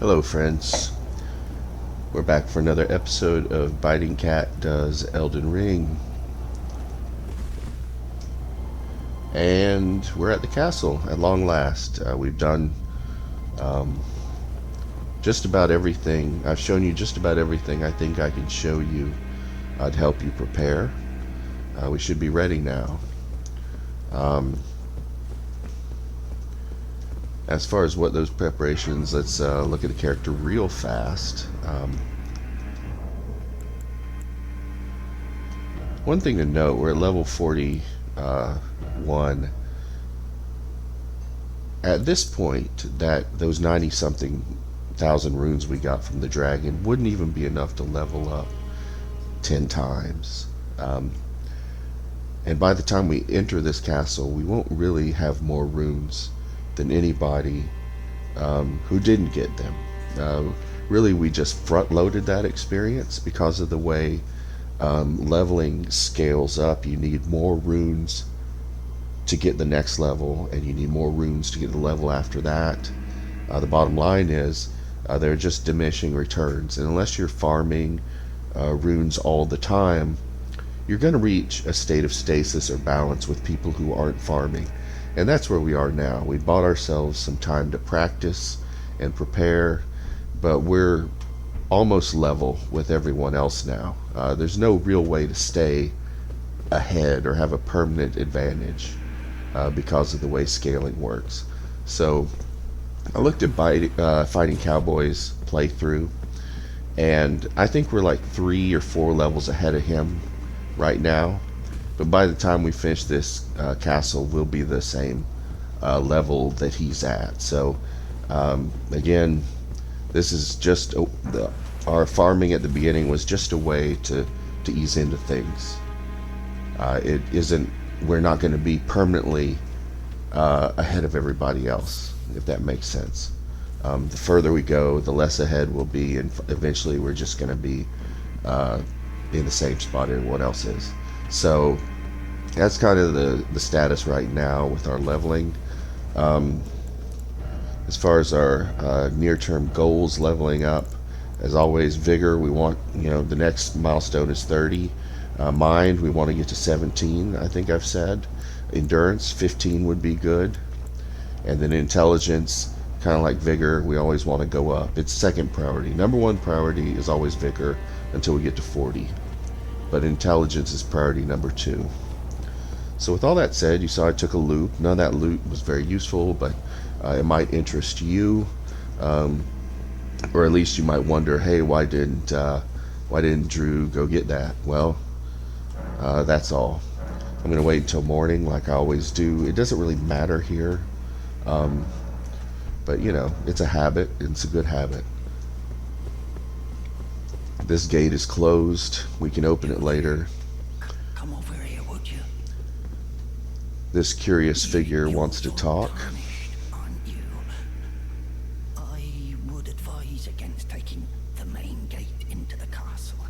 Hello, friends. We're back for another episode of Biting Cat Does Elden Ring. And we're at the castle at long last. We've done just about everything. I've shown you just about everything I think I can show you to help you prepare. We should be ready now. As far as what those preparations, let's look at the character real fast. One thing to note, we're at level 41. At this point, those 90 something thousand runes we got from the dragon wouldn't even be enough to level up 10 times. And by the time we enter this castle, we won't really have more runes than anybody who didn't get them. Really, we just front-loaded that experience because of the way leveling scales up. You need more runes to get the next level, and you need more runes to get the level after that. The bottom line is they're just diminishing returns, and unless you're farming runes all the time, you're going to reach a state of stasis or balance with people who aren't farming. And that's where we are now. We bought ourselves some time to practice and prepare, but we're almost level with everyone else now. There's no real way to stay ahead or have a permanent advantage because of the way scaling works. So I looked at Fighting Cowboy's playthrough, and I think we're like 3 or 4 levels ahead of him right now. But by the time we finish this castle, we'll be the same level that he's at. So again, this is just our farming at the beginning was just a way to ease into things. It isn't. We're not going to be permanently ahead of everybody else, if that makes sense. The further we go, the less ahead we'll be, and eventually we're just going to be in the same spot everyone else is. So that's kind of the status right now with our leveling. As far as our near-term goals leveling up, as always, vigor, we want, the next milestone is 30. Mind, we want to get to 17, I think I've said. Endurance, 15 would be good. And then intelligence, kind of like vigor, we always want to go up. It's second priority. Number one priority is always vigor until we get to 40. But intelligence is priority number 2. So with all that said, you saw I took a loot. None of that loot was very useful, but it might interest you, or at least you might wonder, hey, why didn't Drew go get that? Well, that's all. I'm going to wait until morning like I always do. It doesn't really matter here, but it's a habit. It's a good habit. This gate is closed. We can open it later. Come over here, would you? This curious figure wants to talk. Aren't you? I would advise against taking the main gate into the castle.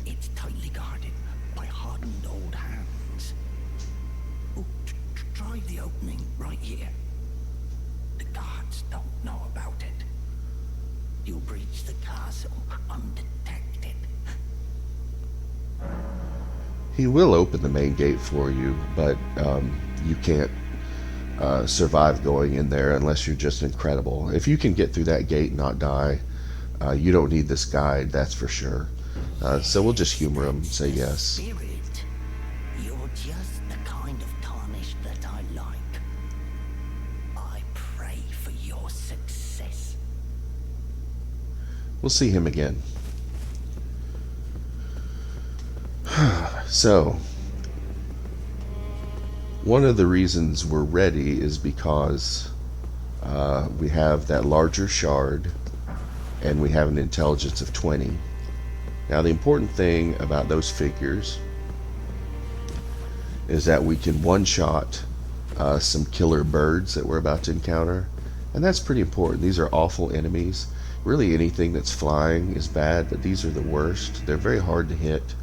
It's tightly guarded by hardened old hands. Oh, try the opening right here. The guards don't know about it. You'll breach the castle undetected. He will open the main gate for you, but you can't survive going in there unless you're just incredible. If you can get through that gate and not die, you don't need this guide, that's for sure. So we'll just humor him, say yes. Spirit, you're just the kind of tarnish that I like. I pray for your success. We'll see him again. So, one of the reasons we're ready is because we have that larger shard and we have an intelligence of 20. Now, the important thing about those figures is that we can one-shot some killer birds that we're about to encounter, and that's pretty important. These are awful enemies. Really, anything that's flying is bad, but these are the worst. They're very hard to hit.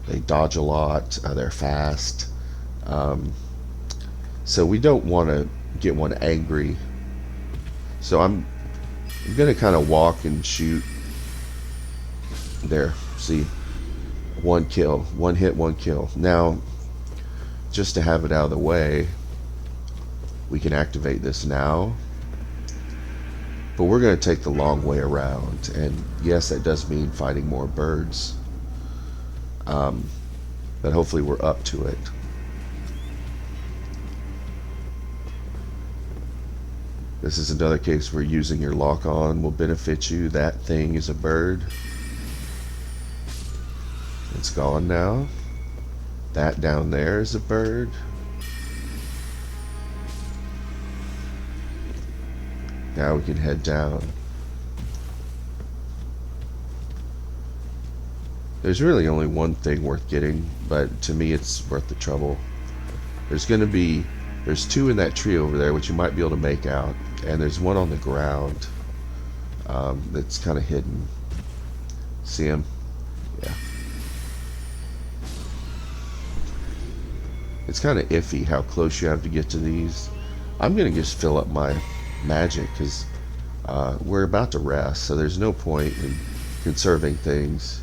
They dodge a lot. They're fast. So we don't want to get one angry So I'm gonna kind of walk and shoot. There, see, one kill, one hit, one kill. Now, just to have it out of the way, we can activate this now. But we're going to take the long way around. And yes, that does mean fighting more birds. But hopefully we're up to it. This is another case where using your lock on will benefit you. That thing is a bird. It's gone now. That down there is a bird. Now we can head down. There's really only one thing worth getting, but to me it's worth the trouble. There's two in that tree over there, which you might be able to make out, and there's one on the ground that's kind of hidden. See him? Yeah. It's kind of iffy how close you have to get to these. I'm gonna just fill up my magic because we're about to rest, so there's no point in conserving things.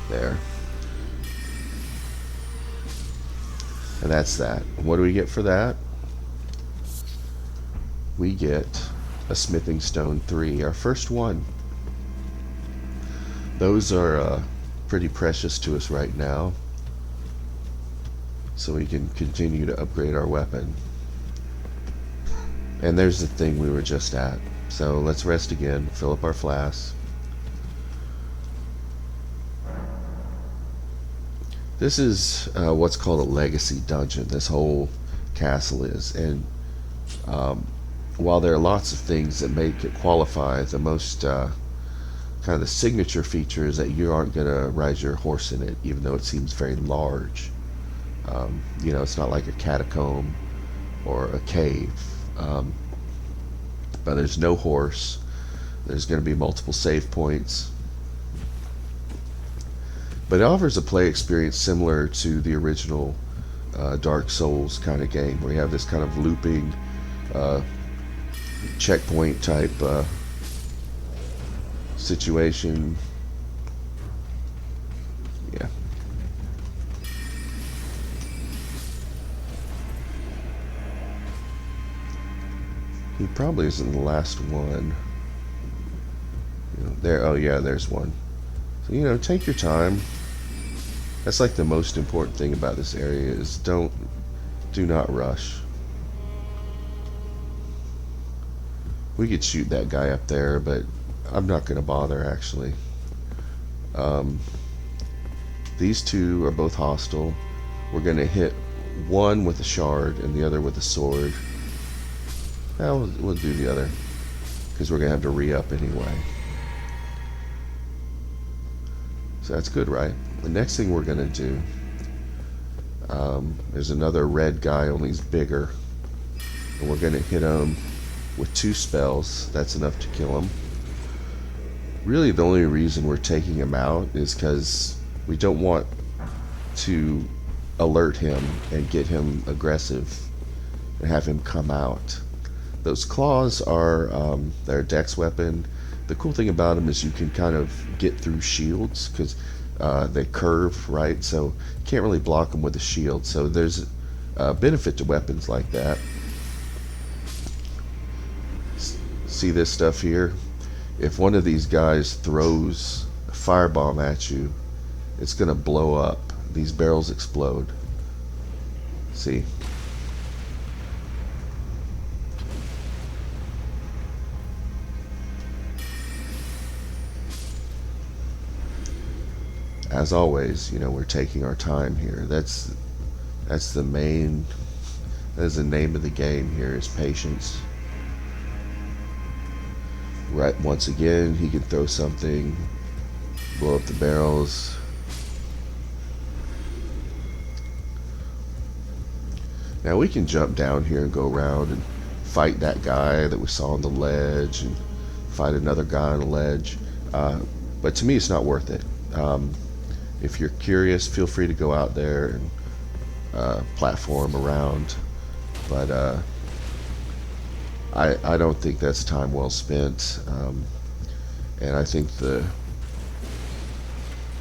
There. And that's that. What do we get for that? We get a smithing stone 3, our first one. Those are pretty precious to us right now, so we can continue to upgrade our weapon. And there's the thing we were just at. So let's rest again, fill up our flasks. This is what's called a legacy dungeon, this whole castle is. And while there are lots of things that make it qualify, the most kind of the signature feature is that you aren't going to ride your horse in it, even though it seems very large. You know, it's not like a catacomb or a cave. But there's no horse. There's going to be multiple save points. But it offers a play experience similar to the original Dark Souls kind of game, where you have this kind of looping checkpoint type situation. Yeah. He probably isn't the last one. You know, there. Oh yeah, there's one. So, you know, take your time. That's like the most important thing about this area is do not rush. We could shoot that guy up there, but I'm not going to bother actually. These two are both hostile. We're going to hit one with a shard and the other with a sword. Well, we'll do the other because we're going to have to re-up anyway. So that's good, right? The next thing we're going to do, there's another red guy, only he's bigger. And we're going to hit him with 2 spells. That's enough to kill him. Really, the only reason we're taking him out is because we don't want to alert him and get him aggressive and have him come out. Those claws are their dex weapon. The cool thing about them is you can kind of get through shields because they curve, right? So you can't really block them with a shield. So there's a benefit to weapons like that. See this stuff here? If one of these guys throws a firebomb at you, it's going to blow up. These barrels explode. See? As always, you know, we're taking our time here. That's the main, that is the name of the game here, is patience. Right, once again, he can throw something, blow up the barrels. Now we can jump down here and go around and fight that guy that we saw on the ledge and fight another guy on the ledge. But to me, it's not worth it. If you're curious, feel free to go out there and platform around. But I don't think that's time well spent, and I think the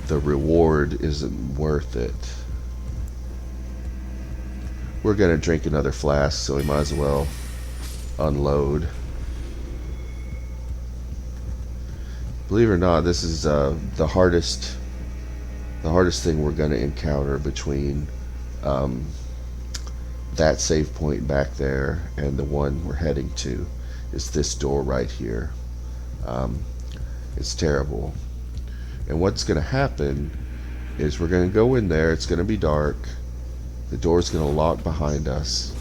reward isn't worth it. We're gonna drink another flask, so we might as well unload. Believe it or not, this is the hardest thing we're gonna encounter between that save point back there and the one we're heading to. Is this door right here. It's terrible. And what's going to happen is we're going to go in there. It's going to be dark. The door's going to lock behind us,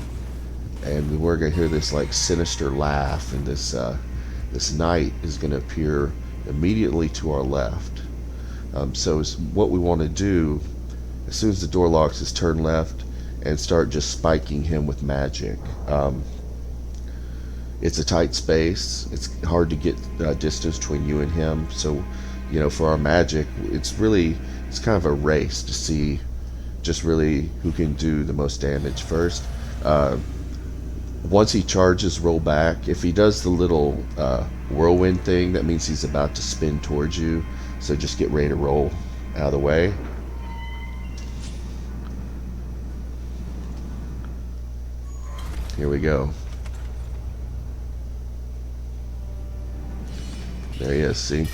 and we're going to hear this like sinister laugh, and this knight is going to appear immediately to our left. So what we want to do, as soon as the door locks, is turn left and start just spiking him with magic. It's a tight space. It's hard to get distance between you and him. So, for our magic, it's kind of a race to see just really who can do the most damage first. Once he charges, roll back. If he does the little whirlwind thing, that means he's about to spin towards you. So just get ready to roll out of the way. Here we go. There he is, see?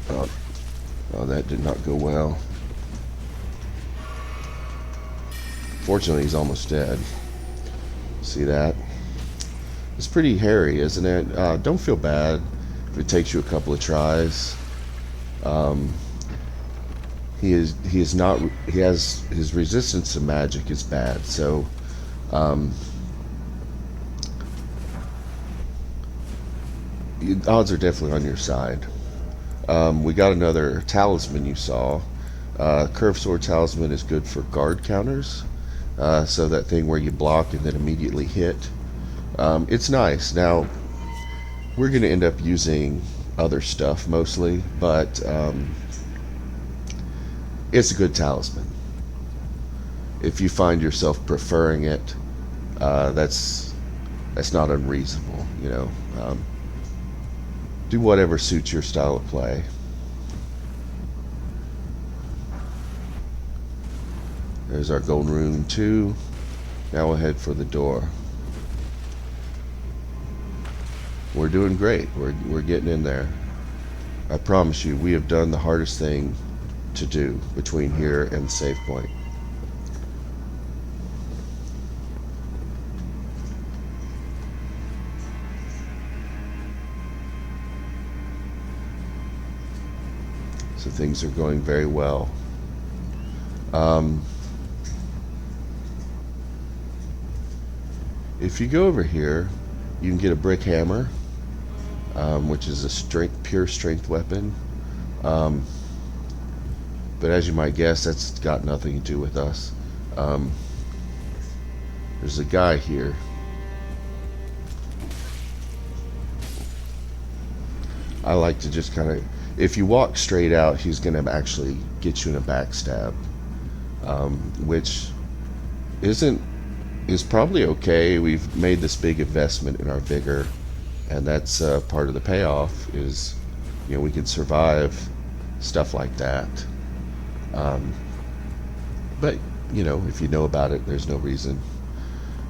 Oh, that did not go well. Fortunately, he's almost dead. See that? It's pretty hairy, isn't it? Don't feel bad if it takes you a couple of tries. He has his resistance to magic is bad, so the odds are definitely on your side. We got another talisman you saw. Curved sword talisman is good for guard counters, so that thing where you block and then immediately hit. It's nice. Now we're going to end up using other stuff mostly, but it's a good talisman. If you find yourself preferring it, that's not unreasonable. Do whatever suits your style of play. There's our golden rune 2. Now we'll head for the door. We're doing great. We're getting in there. I promise you, we have done the hardest thing to do between here and the save point. So things are going very well. If you go over here, you can get a brick hammer, which is a pure strength weapon. But as you might guess, that's got nothing to do with us. There's a guy here. I like to just kind of, if you walk straight out, he's going to actually get you in a backstab, which is probably okay. We've made this big investment in our vigor, and that's part of the payoff is, we can survive stuff like that. But if you know about it, there's no reason.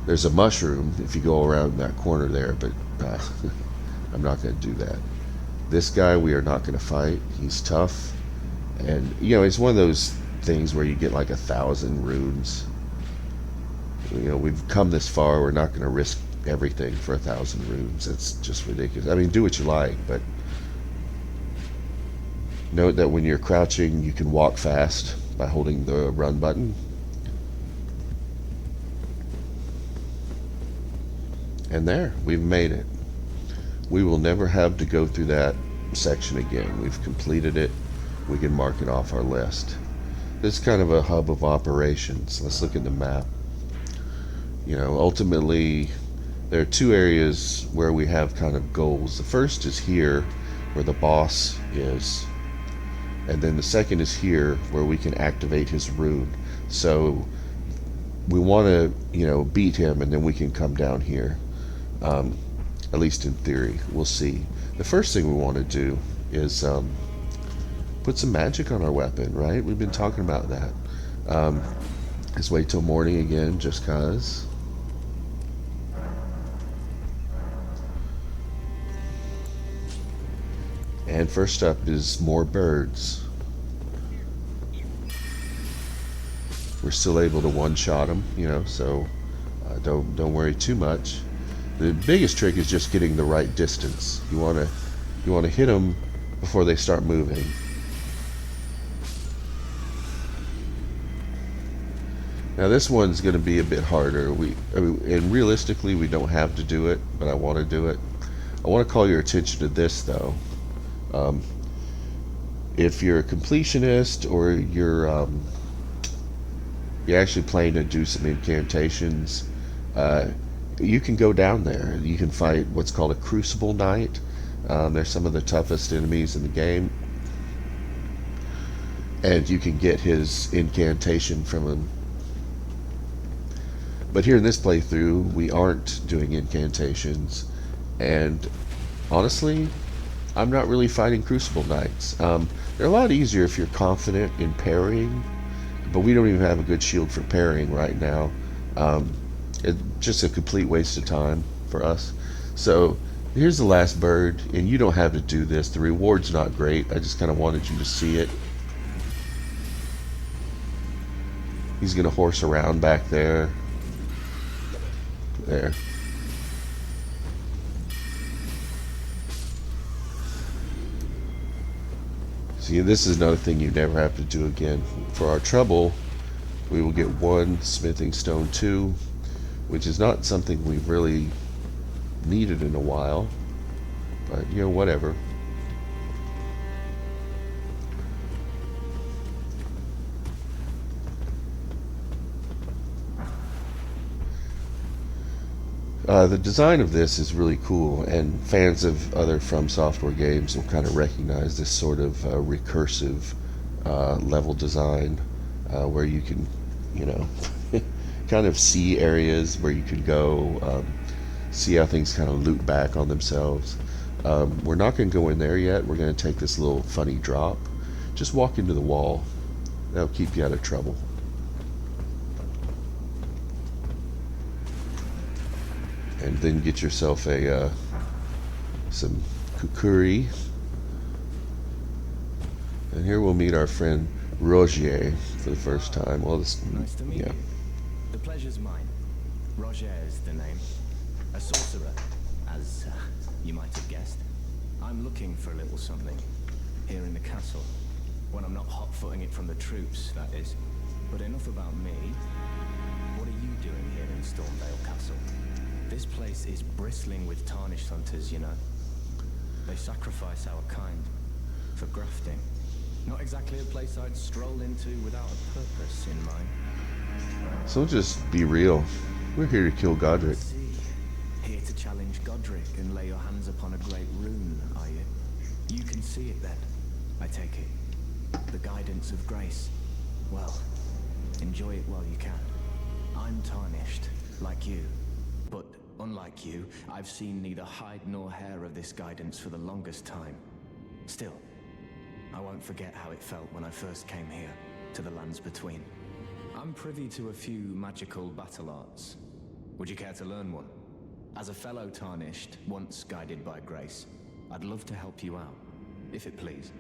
There's a mushroom if you go around that corner there, but I'm not going to do that. This guy we are not going to fight. He's tough, and it's one of those things where you get like 1,000 runes. We've come this far. We're not going to risk everything for 1,000 runes. It's just ridiculous. I mean, do what you like, but note that when you're crouching, you can walk fast by holding the run button. And there, we've made it. We will never have to go through that section again. We've completed it. We can mark it off our list. This is kind of a hub of operations. Let's look at the map. Ultimately, there are 2 areas where we have kind of goals. The first is here, where the boss is. And then the second is here, where we can activate his rune. So we want to, beat him, and then we can come down here. At least in theory, we'll see. The first thing we want to do is put some magic on our weapon, right? We've been talking about that. Let's wait till morning again, just cause. And first up is more birds. We're still able to one-shot them, so don't worry too much. The biggest trick is just getting the right distance. You want to hit them before they start moving. Now this one's going to be a bit harder. And realistically, we don't have to do it, but I want to do it. I want to call your attention to this, though. If you're a completionist, or you're actually planning to do some incantations, you can go down there. You can fight what's called a Crucible Knight. They're some of the toughest enemies in the game, and you can get his incantation from him. But here in this playthrough, we aren't doing incantations, and honestly, I'm not really fighting Crucible Knights. They're a lot easier if you're confident in parrying, but we don't even have a good shield for parrying right now. It's just a complete waste of time for us. So here's the last bird, and you don't have to do this. The reward's not great. I just kind of wanted you to see it. He's going to horse around back there. There. See, this is another thing you never have to do again. For our trouble, we will get 1 smithing stone 2, which is not something we've really needed in a while, but whatever. The design of this is really cool, and fans of other From Software games will kind of recognize this sort of recursive level design, where you can, kind of see areas where you can go, see how things kind of loop back on themselves. We're not going to go in there yet. We're going to take this little funny drop. Just walk into the wall. That'll keep you out of trouble. And then get yourself a some kukuri. And here we'll meet our friend Rogier for the first time. Well, Nice to meet you. The pleasure's mine. Roger is the name. A sorcerer, as you might have guessed. I'm looking for a little something here in the castle. When I'm not hot-footing it from the troops, that is. But enough about me. What are you doing here in Stormveil Castle? This place is bristling with tarnished hunters, They sacrifice our kind for grafting. Not exactly a place I'd stroll into without a purpose in mind. So just be real. We're here to kill Godric. See, here to challenge Godric and lay your hands upon a great rune, are you? You can see it then, I take it. The guidance of grace. Well, enjoy it while you can. I'm tarnished, like you. But unlike you, I've seen neither hide nor hair of this guidance for the longest time. Still, I won't forget how it felt when I first came here, to the lands between. I'm privy to a few magical battle arts. Would you care to learn one? As a fellow tarnished, once guided by grace, I'd love to help you out, if it please.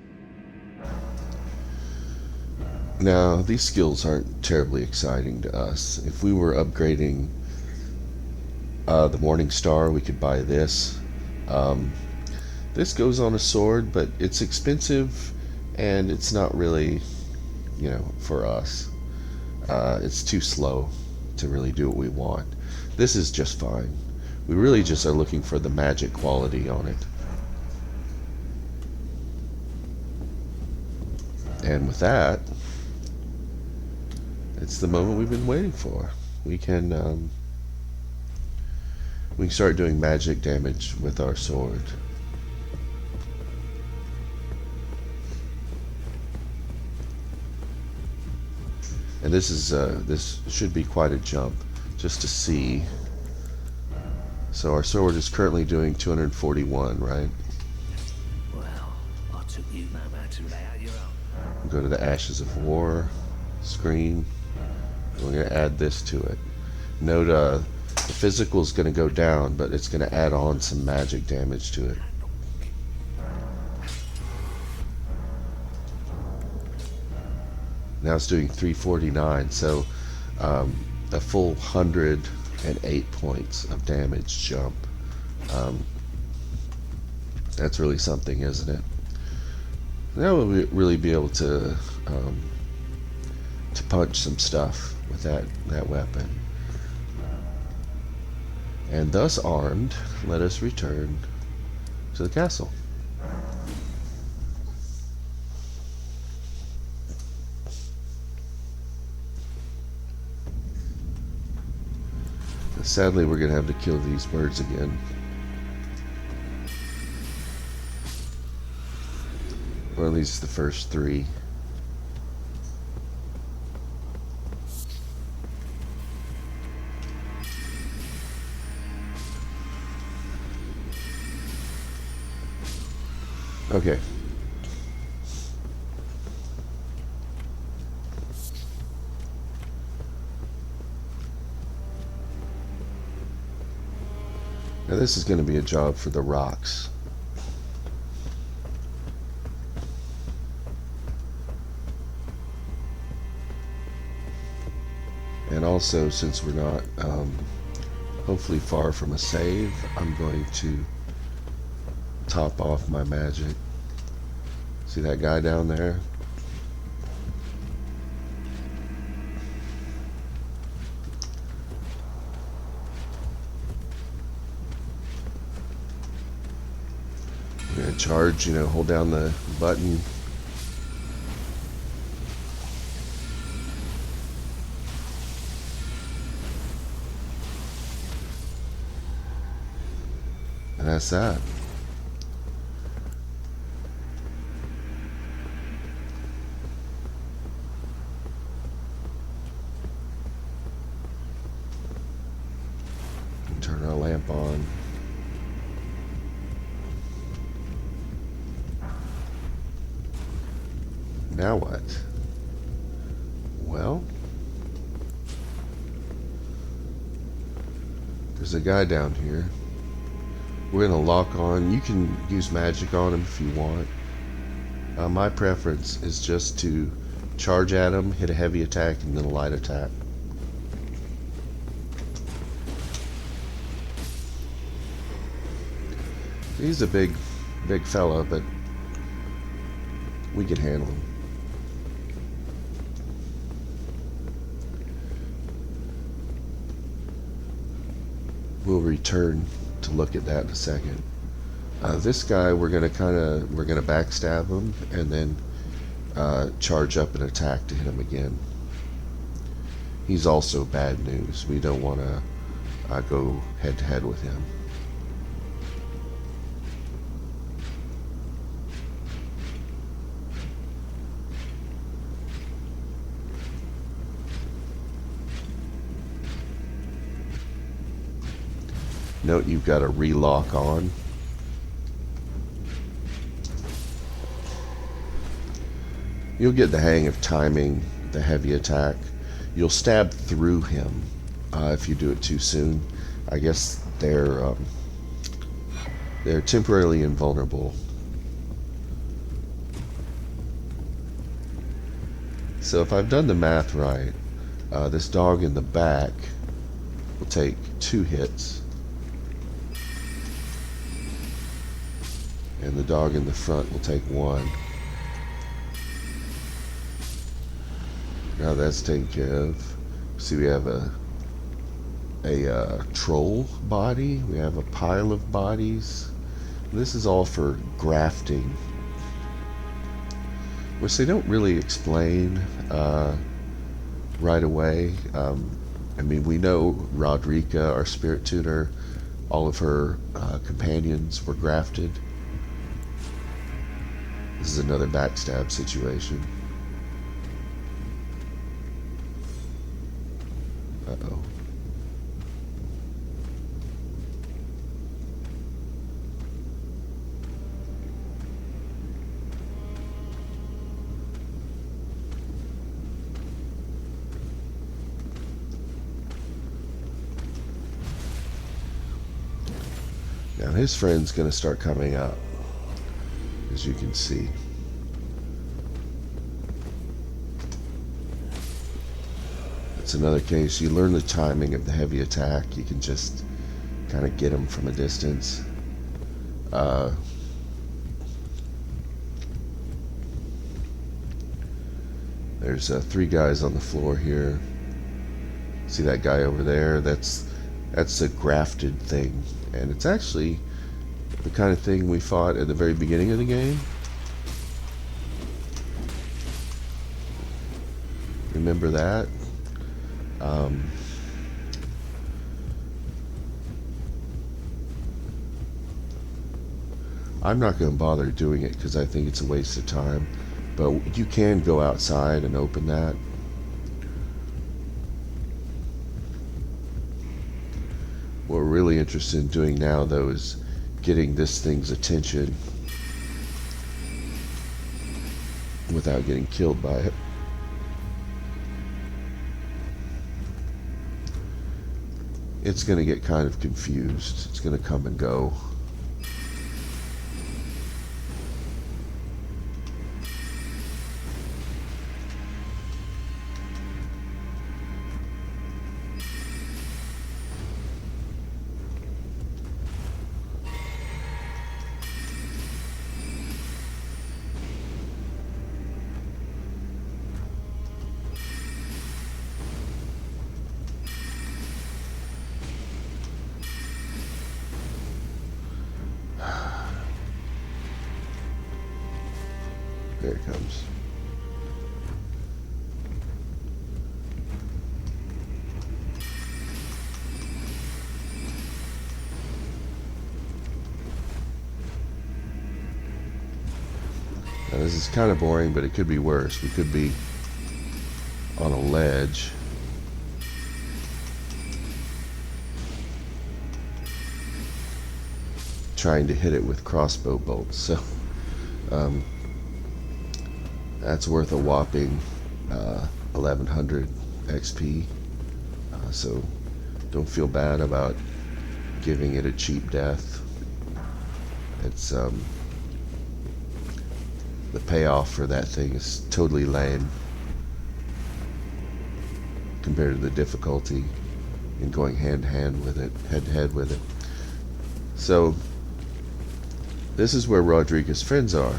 Now, these skills aren't terribly exciting to us. If we were upgrading the Morning Star, we could buy this. This goes on a sword, but it's expensive, and it's not really, for us. It's too slow to really do what we want. This is just fine. We really just are looking for the magic quality on it. And with that, it's the moment we've been waiting for. We can start doing magic damage with our sword. And this should be quite a jump just to see. So our sword is currently doing 241, right? Well, I took you no matter how your own. Go to the Ashes of War screen. We're going to add this to it. Note the physical is going to go down, but it's going to add on some magic damage to it. Now it's doing 349, so a full 108 points of damage jump. That's really something, isn't it? Now we'll really be able to punch some stuff with that weapon. And thus armed, let us return to the castle. Sadly, we're going to have to kill these birds again. Or at least the first 3. Okay. Now this is going to be a job for the rocks. And also, since we're not hopefully far from a save, I'm going to top off my magic. See that guy down there? I'm going to charge, hold down the button. And that's that. Turn our lamp on. Now what? Well, there's a guy down here. We're going to lock on. You can use magic on him if you want. My preference is just to charge at him, hit a heavy attack, and then a light attack. He's a big fella, but we can handle him. We'll return to look at that in a second. This guy, we're gonna backstab him and then charge up an attack to hit him again. He's also bad news. We don't want to go head to head with him. Note you've got a relock on. You'll get the hang of timing the heavy attack. You'll stab through him if you do it too soon. I guess they're temporarily invulnerable. So if I've done the math right, this dog in the back will take 2 hits. And the dog in the front will take 1. Now that's taken care of. See, we have a troll body. We have a pile of bodies. This is all for grafting, which they don't really explain right away. I mean, we know Rodrika, our spirit tutor, all of her companions were grafted. This is another backstab situation. his friend's going to start coming up, as you can see. It's another case. You learn the timing of the heavy attack. You can just kind of get him from a distance. There's 3 guys on the floor here. See that guy over there? That's a grafted thing, and it's actually the kind of thing we fought at the very beginning of the game. Remember that? I'm not going to bother doing it because I think it's a waste of time, but you can go outside and open that. What we're really interested in doing now, though, is getting this thing's attention without getting killed by it. It's going to get kind of confused. It's going to come and go. There it comes. Now this is kind of boring, but it could be worse. We could be on a ledge. Trying to hit it with crossbow bolts. So that's worth a whopping 1100 XP. So don't feel bad about giving it a cheap death. It's the payoff for that thing is totally lame compared to the difficulty in going hand to hand with it, head to head with it. So this is where Rodriguez's friends are,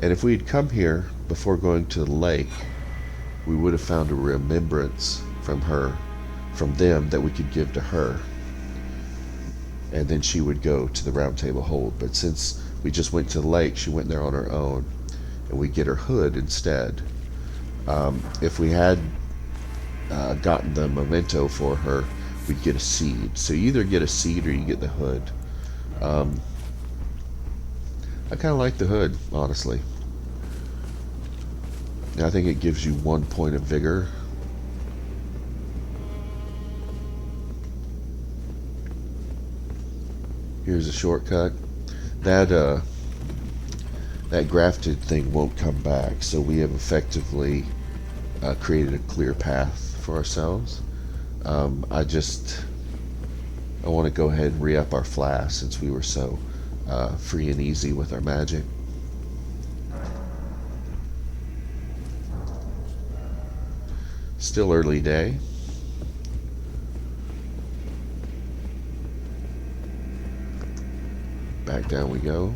and if we'd come here before going to the lake, we would have found a remembrance from them that we could give to her, and then she would go to the Round Table Hold. But since we just went to the lake, she went there on her own, and we get her hood instead. If we had gotten the memento for her, we'd get a seed. So you either get a seed or you get the hood. I kind of like the hood, honestly. I think it gives you 1 point of vigor. Here's a shortcut. That grafted thing won't come back, so we have effectively created a clear path for ourselves. I want to go ahead and re-up our flask since we were so free and easy with our magic. Still early day. Back down we go.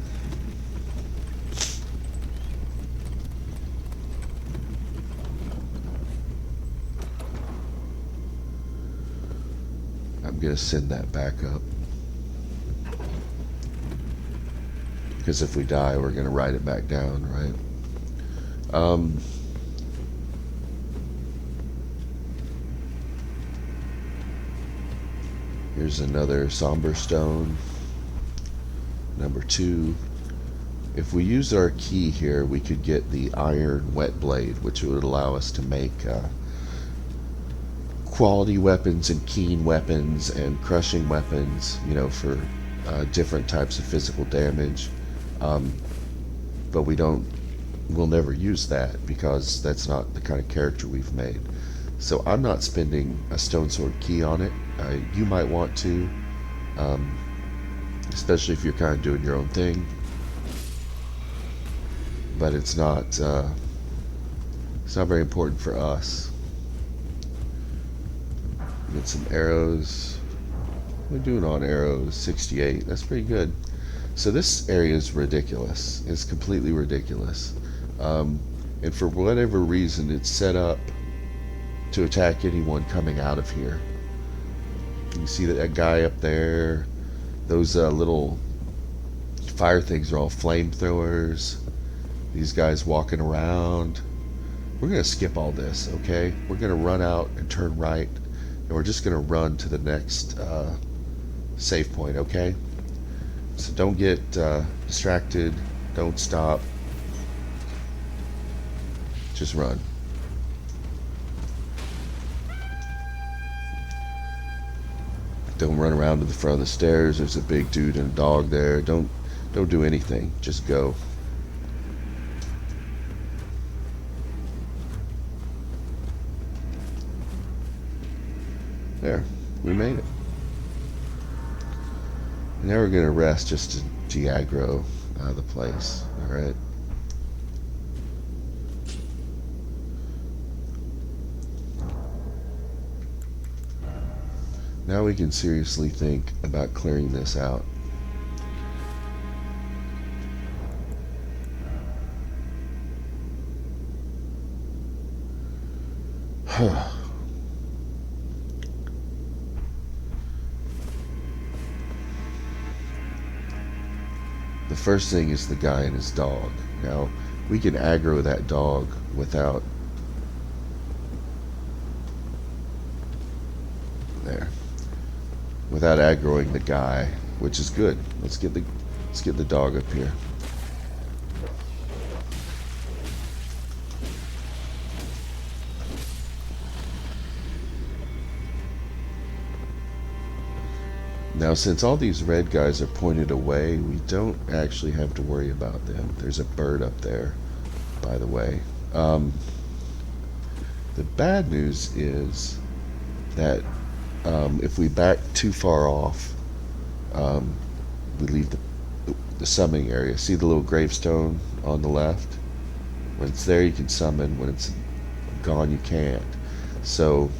I'm gonna send that back up, because if we die, we're gonna ride it back down, right? Here's another somber stone, number 2. If we use our key here, we could get the iron wet blade, which would allow us to make quality weapons and keen weapons and crushing weapons, you know, for different types of physical damage. But we'll never use that because that's not the kind of character we've made. So I'm not spending a stone sword key on it. You might want to. especially if you're kind of doing your own thing. But it's not very important for us. Get some arrows. We're doing on arrows 68. That's pretty good. So this area is ridiculous. It's completely ridiculous. And for whatever reason, it's set up to attack anyone coming out of here. You can see that guy up there. Those little fire things are all flamethrowers. These guys walking around. We're going to skip all this, okay? We're going to run out and turn right, and we're just going to run to the next save point, okay? So don't get distracted. Don't stop. Just run. Don't run around to the front of the stairs. There's a big dude and a dog there. Don't do anything. Just go. There, we made it. Now we're gonna rest just to de-aggro the place. All right. Now we can seriously think about clearing this out. The first thing is the guy and his dog. Now, we can aggro that dog without... There. Without aggroing the guy, which is good. Let's get the dog up here. Now, since all these red guys are pointed away, we don't actually have to worry about them. There's a bird up there, by the way. The bad news is that if we back too far off, we leave the summoning area. See the little gravestone on the left? When it's there, you can summon. When it's gone, you can't. So,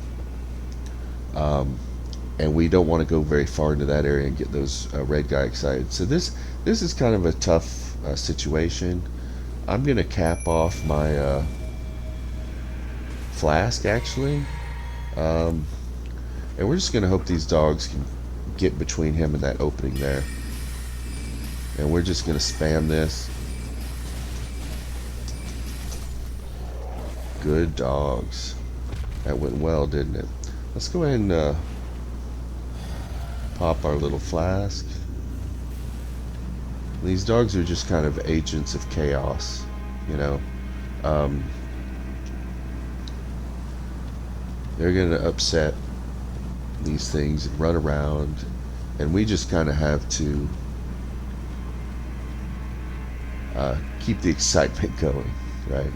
and we don't want to go very far into that area and get those red guy excited. So this is kind of a tough situation. I'm gonna cap off my flask actually, and we're just gonna hope these dogs can get between him and that opening there. And we're just gonna spam this. Good dogs. That went well, didn't it? Let's go ahead and pop our little flask. These dogs are just kind of agents of chaos, you know. They're gonna upset these things and run around, and we just kind of have to keep the excitement going, right?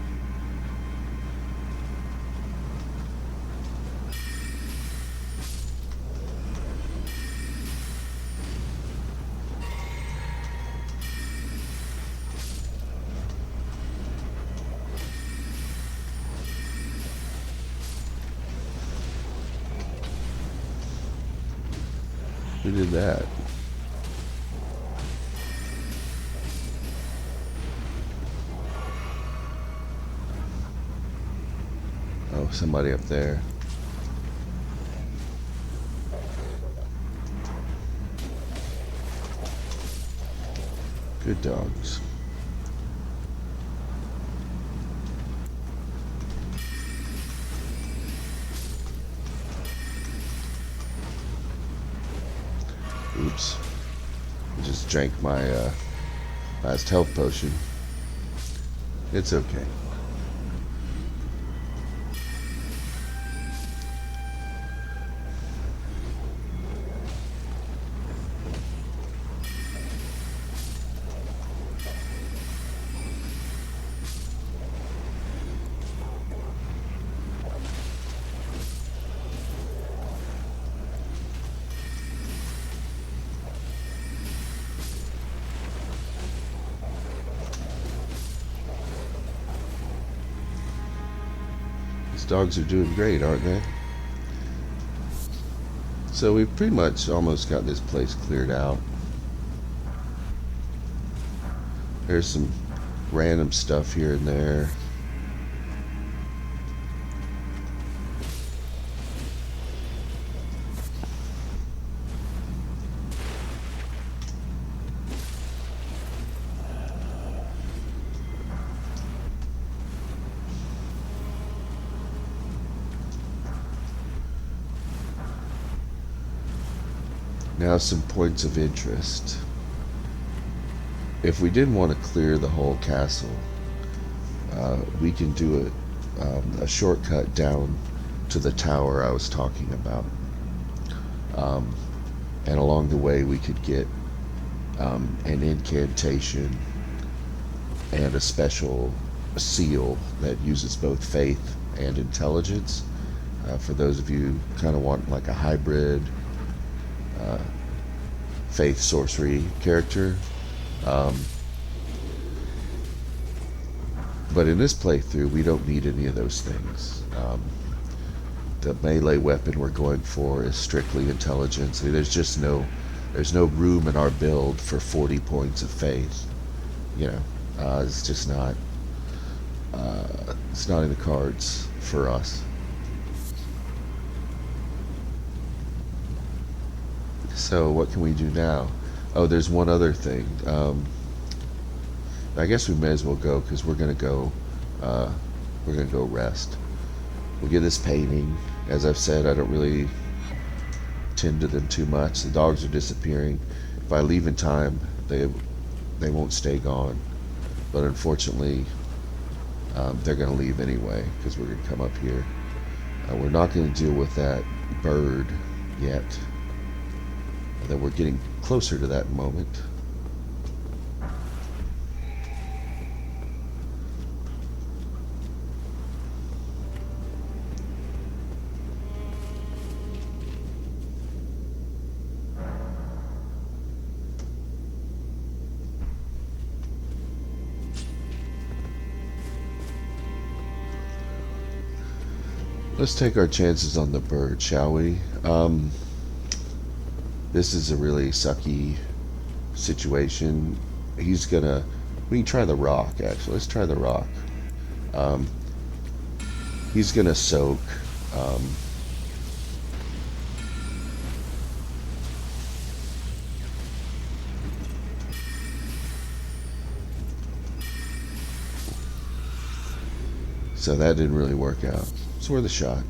Who did that? Oh, somebody up there. Good dogs. Oops. I just drank my last health potion. It's okay. Dogs are doing great, aren't they? So we've pretty much almost got this place cleared out. There's some random stuff here and there. Now some points of interest. If we didn't want to clear the whole castle, we can do a shortcut down to the tower I was talking about. And along the way we could get an incantation and a special seal that uses both faith and intelligence. For those of you kind of want like a hybrid faith sorcery character. But in this playthrough, we don't need any of those things. The melee weapon we're going for is strictly intelligence. There's no room in our build for 40 points of faith. You know, it's just not. It's not in the cards for us. So what can we do now? Oh, there's one other thing. I guess we may as well go because we're gonna go rest. We'll get this painting. As I've said, I don't really tend to them too much. The dogs are disappearing. If I leave in time, they won't stay gone. But unfortunately, they're gonna leave anyway because we're gonna come up here. We're not gonna deal with that bird yet. That we're getting closer to that moment. Let's take our chances on the bird, shall we? This is a really sucky situation. We can try the rock, actually. Let's try the rock. He's gonna soak. So that didn't really work out. It's worth a shot.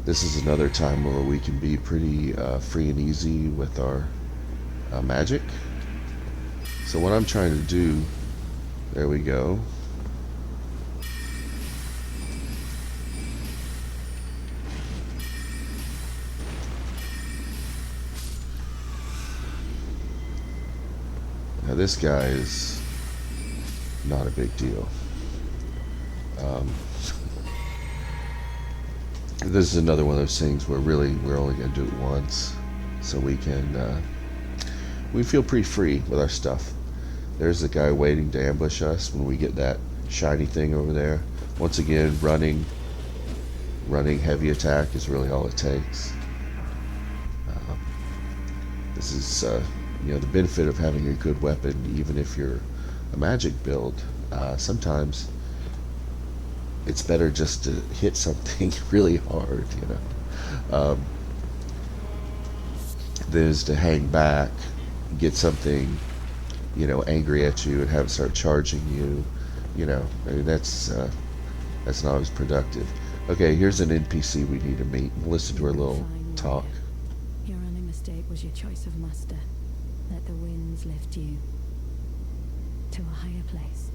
This is another time where we can be pretty free and easy with our magic. So what I'm trying to do, there we go. Now this guy is not a big deal. This is another one of those things where really we're only going to do it once, so we feel pretty free with our stuff. There's the guy waiting to ambush us when we get that shiny thing over there. Once again, running heavy attack is really all it takes. This is the benefit of having a good weapon, even if you're a magic build. Sometimes it's better just to hit something really hard, than is to hang back, get something, angry at you and have it start charging you. I mean, that's not always productive. Okay, here's an NPC we need to meet. Listen to her little talk. Your only mistake was your choice of master. Let the winds lift you to a higher place.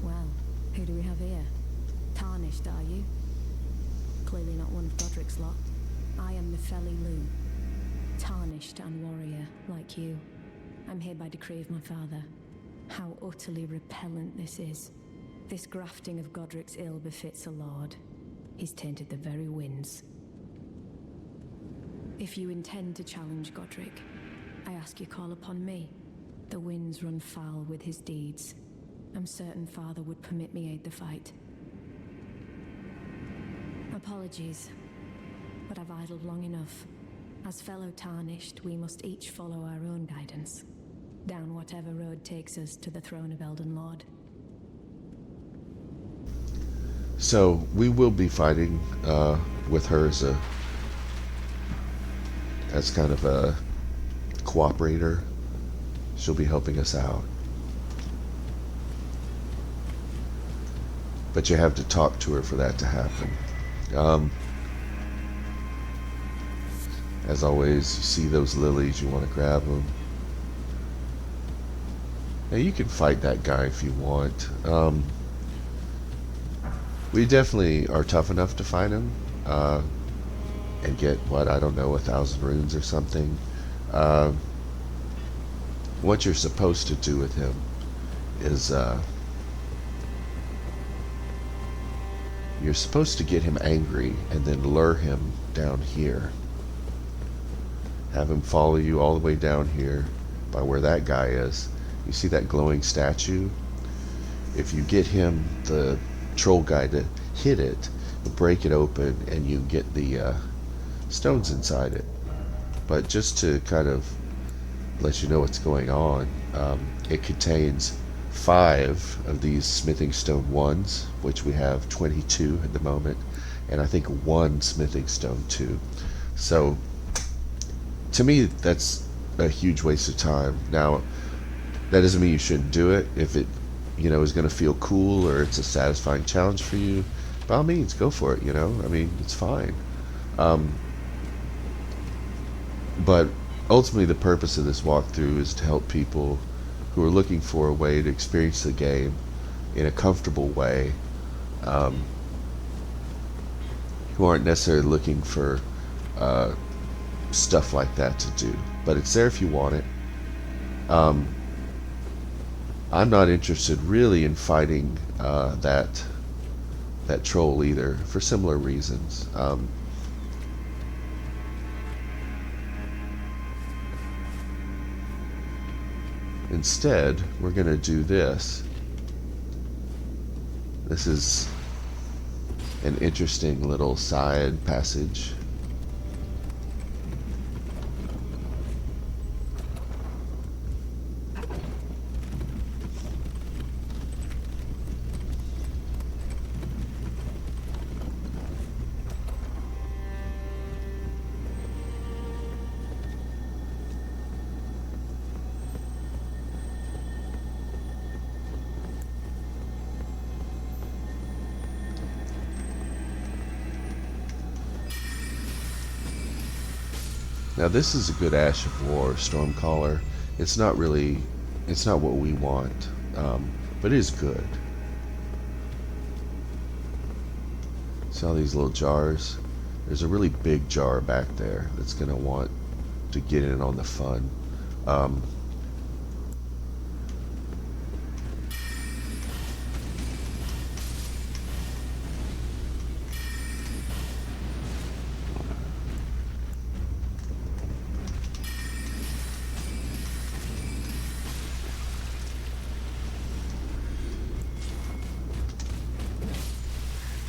Well, who do we have here? Tarnished, are you? Clearly not one of Godric's lot. I am Nepheli Lu, tarnished and warrior, like you. I'm here by decree of my father. How utterly repellent this is. This grafting of Godric's ill befits a lord. He's tainted the very winds. If you intend to challenge Godric, I ask you call upon me. The winds run foul with his deeds. I'm certain Father would permit me aid the fight. Apologies, but I've idled long enough. As fellow Tarnished, we must each follow our own guidance, down whatever road takes us to the throne of Elden Lord. So we will be fighting with her as kind of a cooperator. She'll be helping us out. But you have to talk to her for that to happen. As always, you see those lilies, you want to grab them. Now you can fight that guy if you want. We definitely are tough enough to fight him and get, what, I don't know, 1,000 runes or something. What you're supposed to do with him is you're supposed to get him angry and then lure him down here. Have him follow you all the way down here by where that guy is. You see that glowing statue? If you get him, the troll guy, to hit it, break it open, and you get the stones inside it. But just to kind of let you know what's going on, it contains 5 of these smithing stone 1s, which we have 22 at the moment, and I think 1 smithing stone 2. So to me, that's a huge waste of time. Now, that doesn't mean you shouldn't do it. If it, is going to feel cool or it's a satisfying challenge for you, by all means, go for it. I mean, it's fine. But ultimately, the purpose of this walkthrough is to help people who are looking for a way to experience the game in a comfortable way, who aren't necessarily looking for stuff like that to do. But it's there if you want it. I'm not interested really in fighting that troll either, for similar reasons. Instead, we're going to do this. This is an interesting little side passage. Now this is a good Ash of War, Stormcaller. It's not what we want, but it is good. See all these little jars? There's a really big jar back there that's going to want to get in on the fun.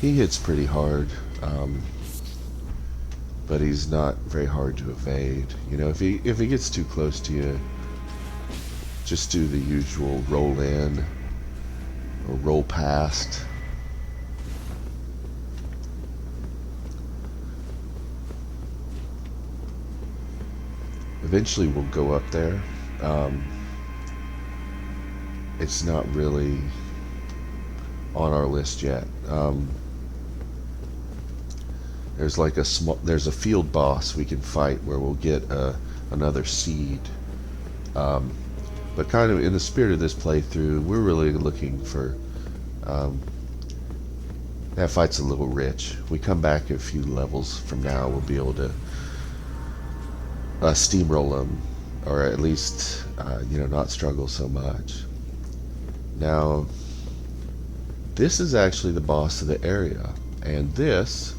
He hits pretty hard, but he's not very hard to evade. If he gets too close to you, just do the usual roll in or roll past. Eventually we'll go up there. It's not really on our list yet. There's a field boss we can fight where we'll get another seed. But kind of in the spirit of this playthrough, we're really looking for that fight's a little rich. We come back a few levels from now, we'll be able to steamroll them, or at least not struggle so much. Now, this is actually the boss of the area, and this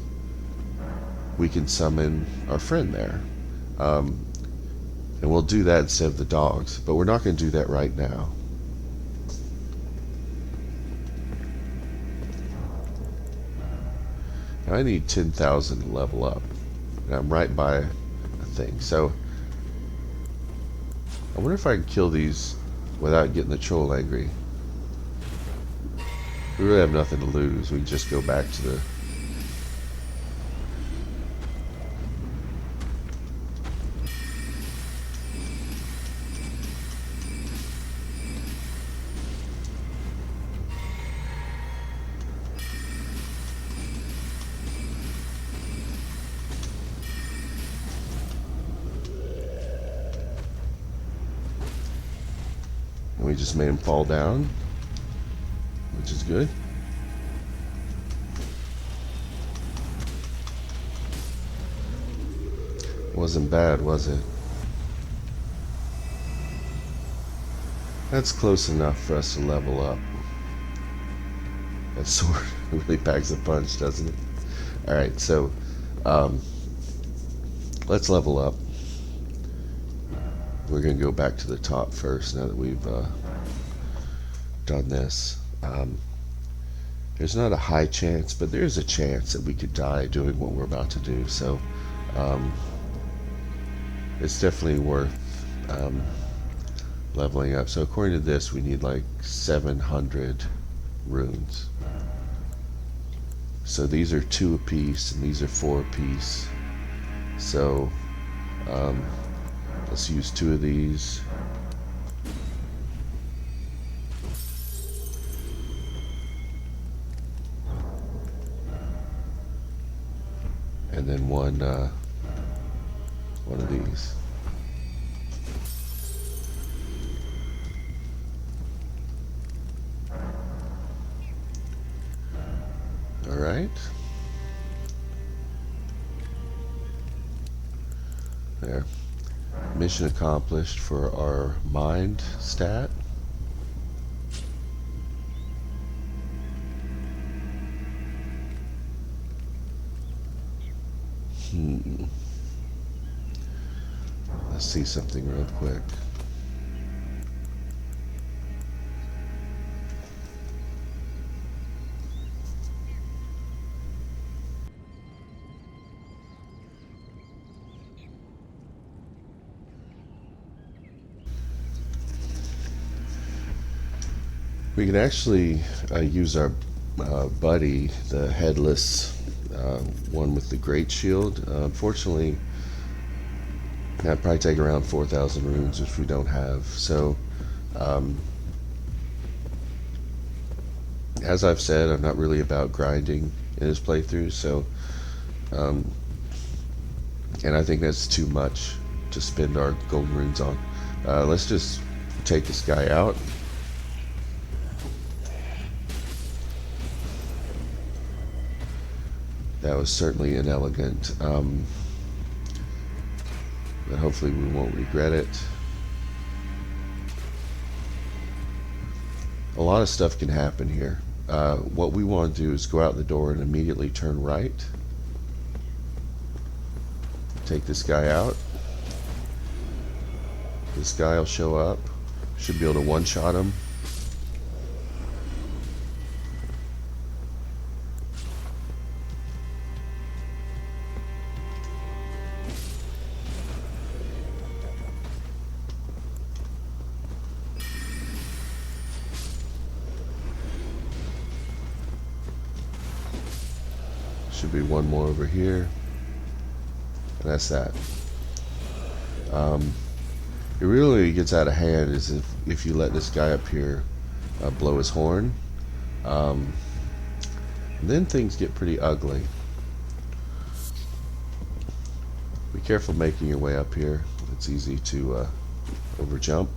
we can summon our friend there. and we'll do that instead of the dogs, but we're not going to do that right now. I need 10,000 to level up, and I'm right by a thing. So I wonder if I can kill these without getting the troll angry. We really have nothing to lose. We can just go back to the... And we just made him fall down, which is good. Wasn't bad, was it? That's close enough for us to level up. That sword really packs a punch, doesn't it? Alright, so let's level up. We're going to go back to the top first now that we've done this. There's not a high chance, but there's a chance that we could die doing what we're about to do. So it's definitely worth leveling up. So according to this, we need like 700 runes. So these are 2 apiece, and these are 4 apiece. So let's use 2 of these. And then one of these. All right. There. Mission accomplished for our mind stat. Let's see something real quick. We can actually use our buddy, the headless one with the great shield. Unfortunately, that'd probably take around 4,000 runes, which we don't have. So, as I've said, I'm not really about grinding in this playthrough. So, and I think that's too much to spend our golden runes on. Let's just take this guy out. That was certainly inelegant, but hopefully we won't regret it. A lot of stuff can happen here. What we want to do is go out the door and immediately turn right. Take this guy out. This guy will show up. Should be able to one-shot him. Should be one more over here, and that's that. It really gets out of hand is if you let this guy up here blow his horn. Then things get pretty ugly. Be careful making your way up here. It's easy to overjump.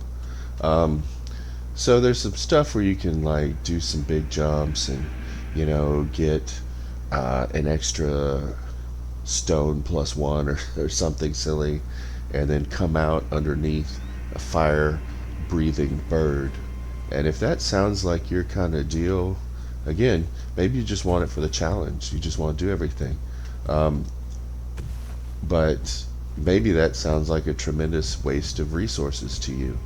So there's some stuff where you can like do some big jumps and, you know, get an extra stone +1 or something silly, and then come out underneath a fire breathing bird. And if that sounds like your kind of deal, again, maybe you just want it for the challenge. You just want to do everything. But maybe that sounds like a tremendous waste of resources to you.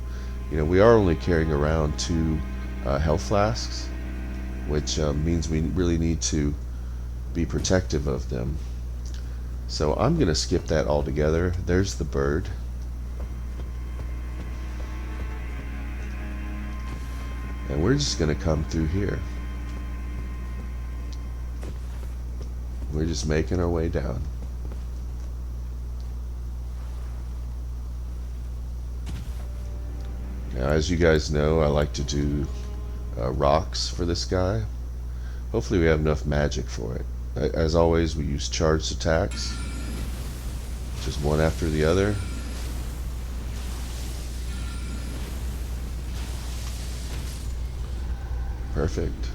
You know, we are only carrying around 2 health flasks, which means we really need to be protective of them. So I'm going to skip that altogether. There's the bird. And we're just going to come through here. We're just making our way down. Now, as you guys know, I like to do rocks for this guy. Hopefully we have enough magic for it. As always, we use charged attacks, just one after the other. Perfect.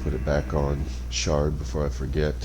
Put it back on shard before I forget.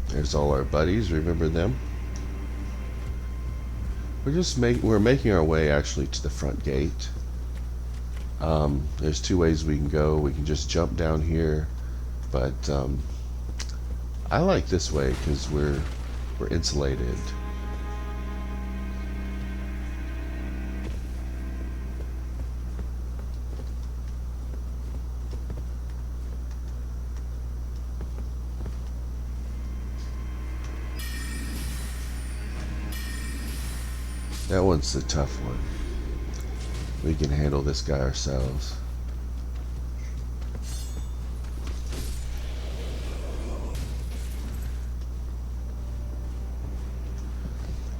There's all our buddies. Remember them? We're making our way actually to the front gate. There's 2 ways we can go. We can just jump down here, but I like this way because we're insulated. That one's the tough one. We can handle this guy ourselves.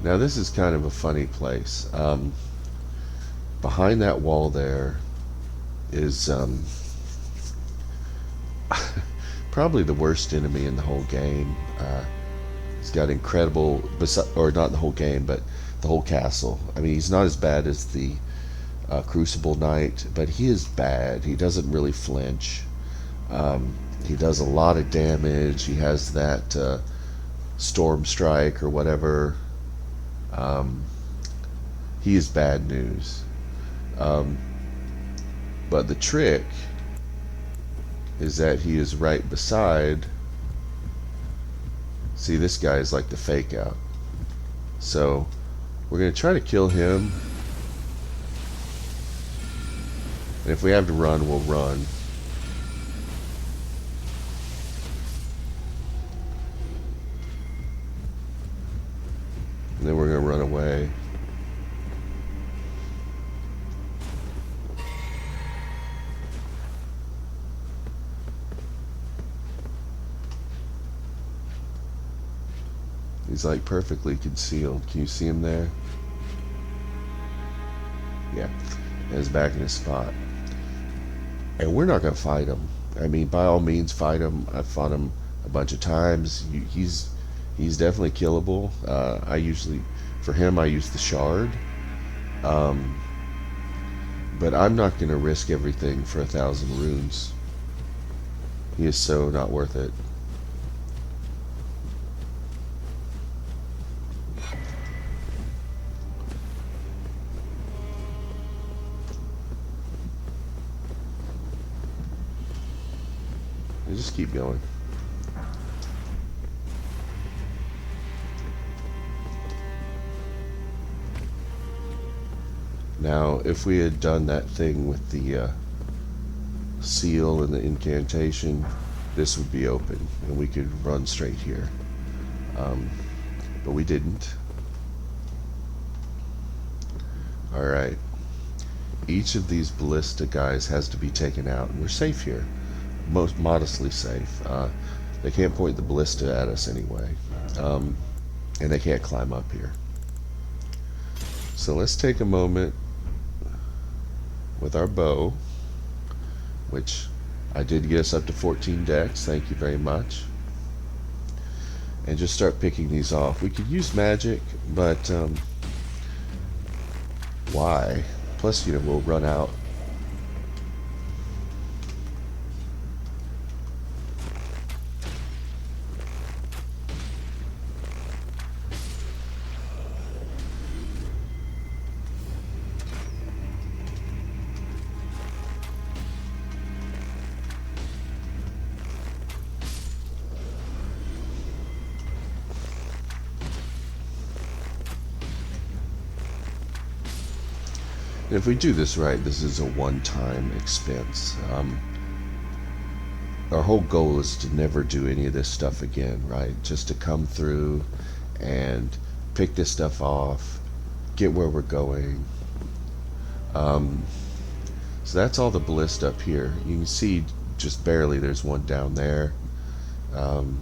Now this is kind of a funny place. Behind that wall there is probably the worst enemy in the whole game. He's got incredible, or not the whole game, but the whole castle. I mean, he's not as bad as the Crucible Knight, but he is bad. He doesn't really flinch. He does a lot of damage. He has that storm strike or whatever. He is bad news. But the trick is that he is right beside. See, this guy is like the fake out. So we're going to try to kill him. And if we have to run, we'll run. And then we're going to run away. He's like perfectly concealed. Can you see him there? Yeah. And he's back in his spot. And we're not going to fight him. I mean, by all means, fight him. I've fought him a bunch of times. He's definitely killable. For him, I use the shard. But I'm not going to risk everything for 1,000 runes. He is so not worth it. Just keep going. Now, if we had done that thing with the seal and the incantation, this would be open and we could run straight here. But we didn't. Alright. Each of these ballista guys has to be taken out, and we're safe here. Most modestly safe. They can't point the ballista at us anyway. And they can't climb up here. So let's take a moment with our bow which I did get us up to 14 decks. Thank you very much. And just start picking these off. We could use magic, but why? Plus, we'll run out. And if we do this right, this is a one-time expense. Our whole goal is to never do any of this stuff again, right? Just to come through and pick this stuff off, get where we're going. So that's all the ballista up here. You can see just barely there's one down there. And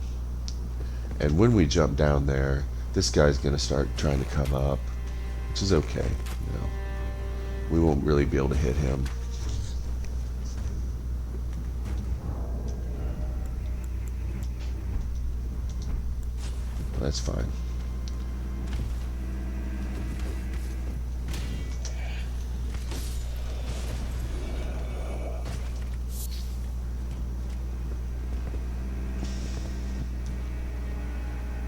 when we jump down there, this guy's going to start trying to come up, which is okay. We won't really be able to hit him. That's fine.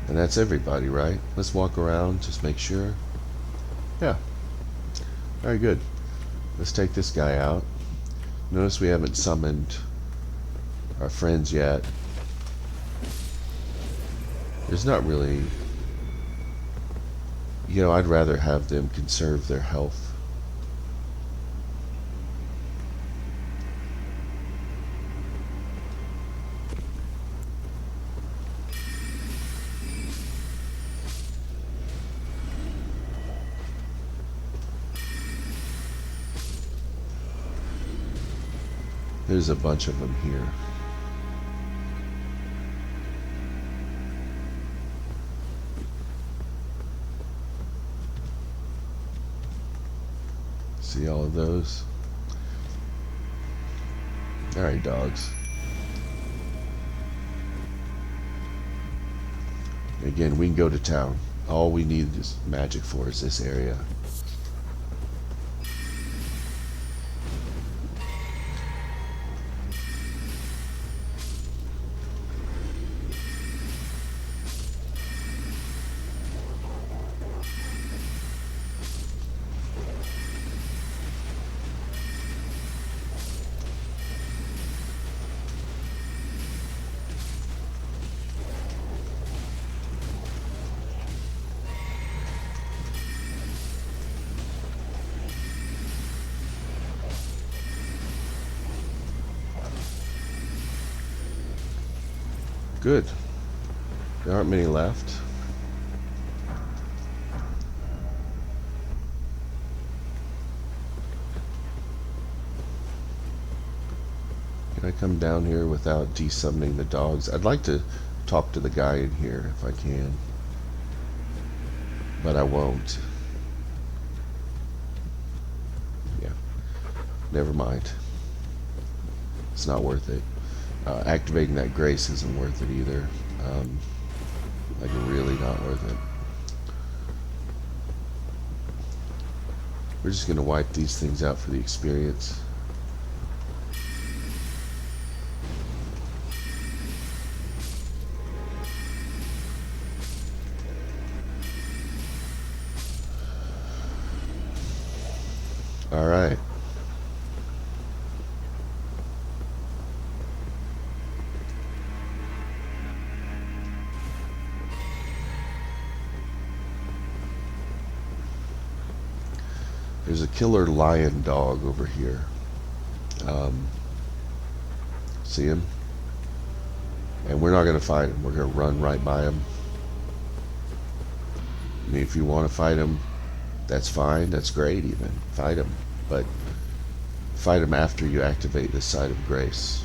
And that's everybody, right? Let's walk around, just make sure. Yeah. Very good. Let's take this guy out. Notice we haven't summoned our friends yet. There's not really... I'd rather have them conserve their health. There's a bunch of them here. See all of those? Alright, dogs. Again, we can go to town. All we need is magic for is this area. Good. There aren't many left. Can I come down here without desummoning the dogs? I'd like to talk to the guy in here if I can, but I won't. Yeah. Never mind. It's not worth it. Activating that grace isn't worth it either. Like, really not worth it. We're just going to wipe these things out for the experience. All right. There's a killer lion dog over here. See him? And we're not going to fight him. We're going to run right by him. I mean, if you want to fight him, that's fine. That's great even. Fight him. But fight him after you activate this side of grace.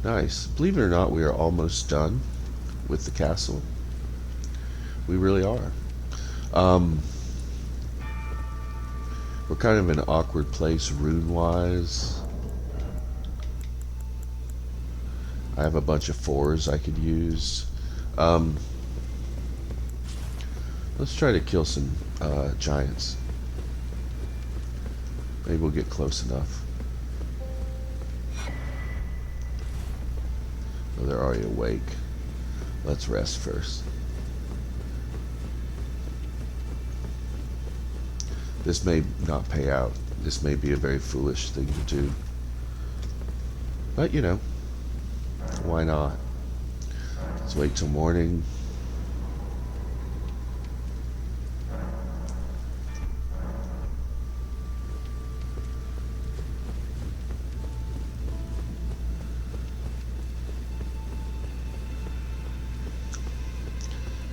Nice. Believe it or not, we are almost done with the castle. We really are. We're kind of in an awkward place rune-wise. I have a bunch of 4s I could use. Let's try to kill some giants. Maybe we'll get close enough. Oh, they're already awake. Let's rest first. This may not pay out. This may be a very foolish thing to do. But, you know, why not? Let's wait till morning.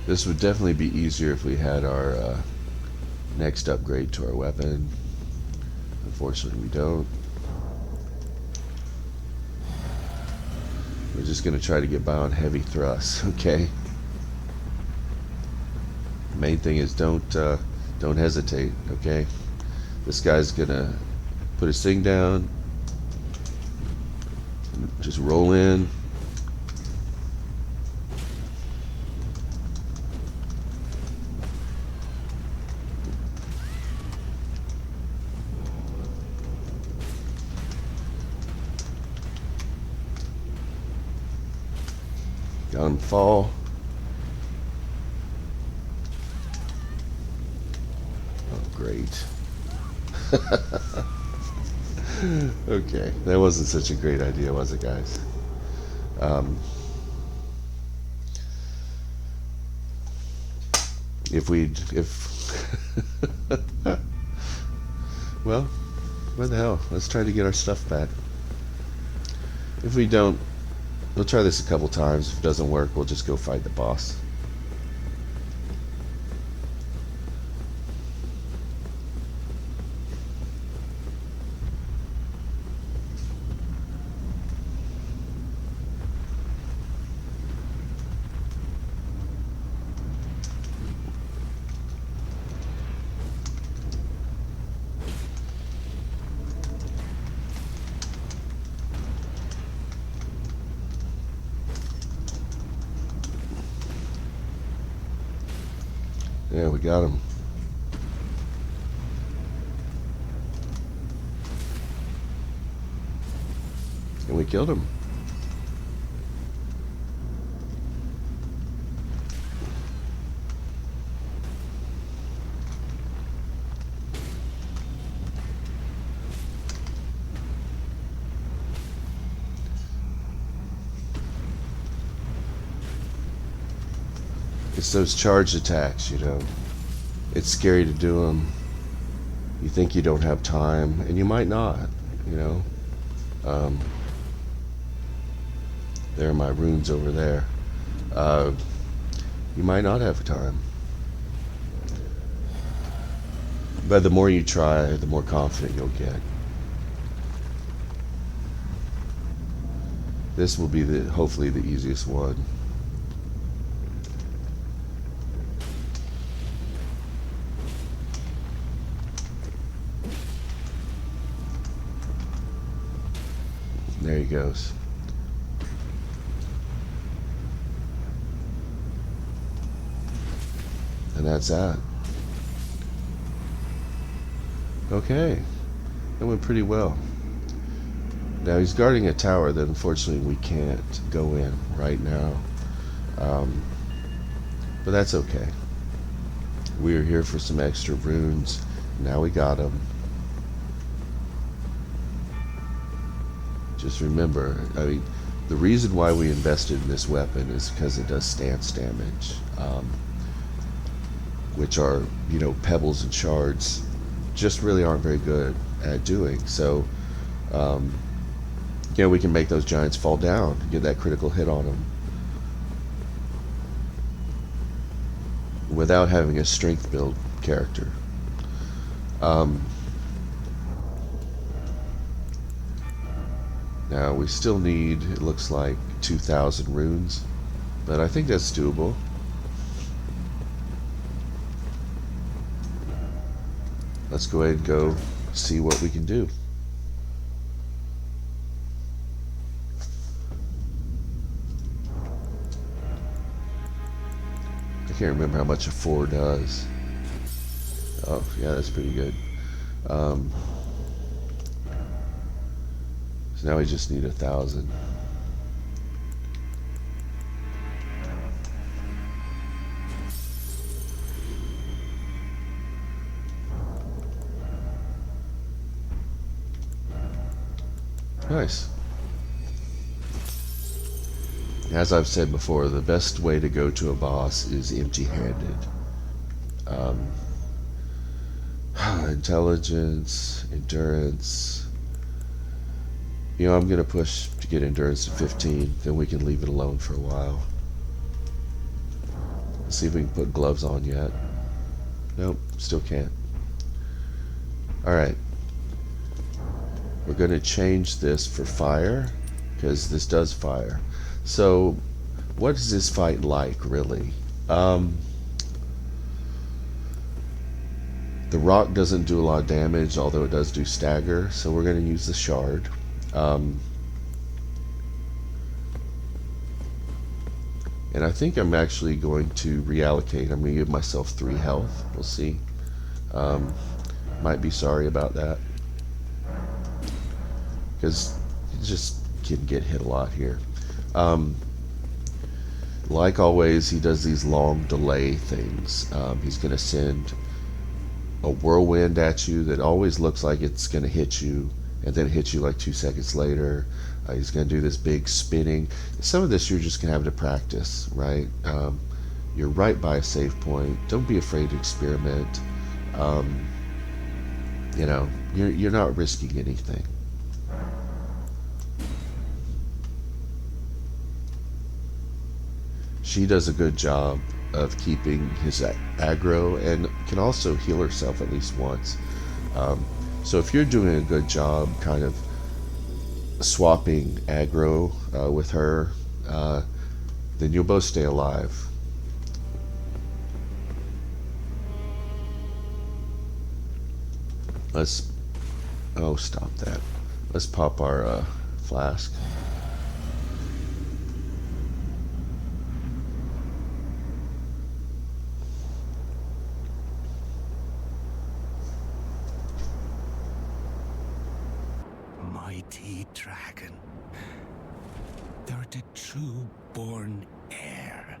This would definitely be easier if we had our next upgrade to our weapon. Unfortunately, we don't. We're just going to try to get by on heavy thrusts, okay? The main thing is don't hesitate, okay? This guy's going to put his thing down, just roll in. Got him fall. Oh, great. Okay, that wasn't such a great idea, was it, guys? Well, what the hell? Let's try to get our stuff back. If we don't, we'll try this a couple times. If it doesn't work, we'll just go fight the boss. Yeah, we got him. And we killed him. It's those charged attacks, you know. It's scary to do them. You think you don't have time, and you might not, you know. There are my runes over there. You might not have time. But the more you try, the more confident you'll get. This will be hopefully the easiest one. There he goes. And that's that. Okay. That went pretty well. Now he's guarding a tower that unfortunately we can't go in right now. But that's okay. We are here for some extra runes. Now we got them. Just remember, I mean, the reason why we invested in this weapon is because it does stance damage, which are, you know, pebbles and shards just really aren't very good at doing. So, you know, we can make those giants fall down, get that critical hit on them, without having a strength build character. Now we still need, it looks like, 2,000 runes, but I think that's doable. Let's go ahead and go see what we can do. I can't remember how much a 4 does. Oh, yeah, that's pretty good. So now we just need 1,000. Nice. As I've said before, the best way to go to a boss is empty-handed. Intelligence, endurance. You know, I'm going to push to get endurance to 15, then we can leave it alone for a while. Let's see if we can put gloves on yet. Nope, still can't. Alright. We're going to change this for fire, because this does fire. So, what is this fight like, really? The rock doesn't do a lot of damage, although it does do stagger, so we're going to use the shard. And I think I'm actually going to reallocate. I'm going to give myself 3 health. We'll see. Might be sorry about that, because you just can get hit a lot here. Like always, he does these long delay things. He's going to send a whirlwind at you that always looks like it's going to hit you, and then hit you like 2 seconds later. He's going to do this big spinning. Some of this you're just going to have to practice, right? You're right by a save point. Don't be afraid to experiment. You know, you're not risking anything. She does a good job of keeping his aggro, and can also heal herself at least once. So if you're doing a good job kind of swapping aggro with her, then you'll both stay alive. Let's... oh, stop that. Let's pop our flask. Mighty dragon, thou art a true-born heir.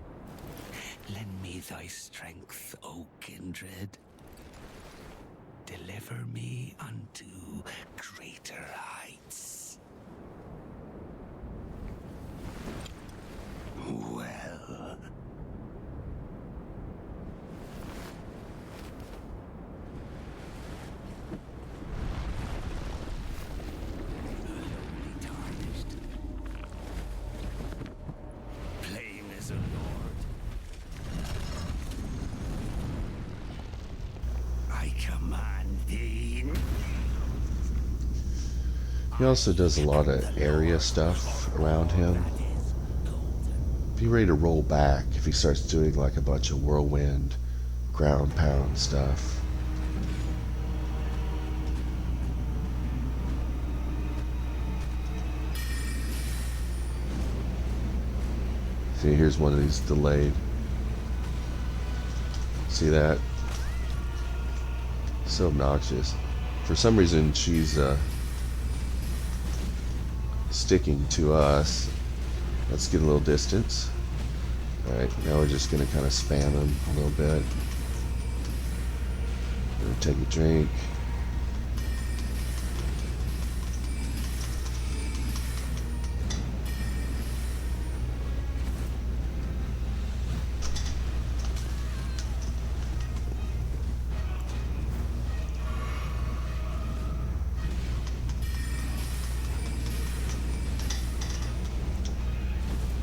Lend me thy strength, O kindred. Deliver me unto greater heights. Well... He also does a lot of area stuff around him. Be ready to roll back if he starts doing like a bunch of whirlwind, ground pound stuff. See, here's one of these delayed. See that? So obnoxious. For some reason, she's sticking to us. Let's get a little distance. Alright, now we're just going to kind of spam him a little bit. Gonna take a drink.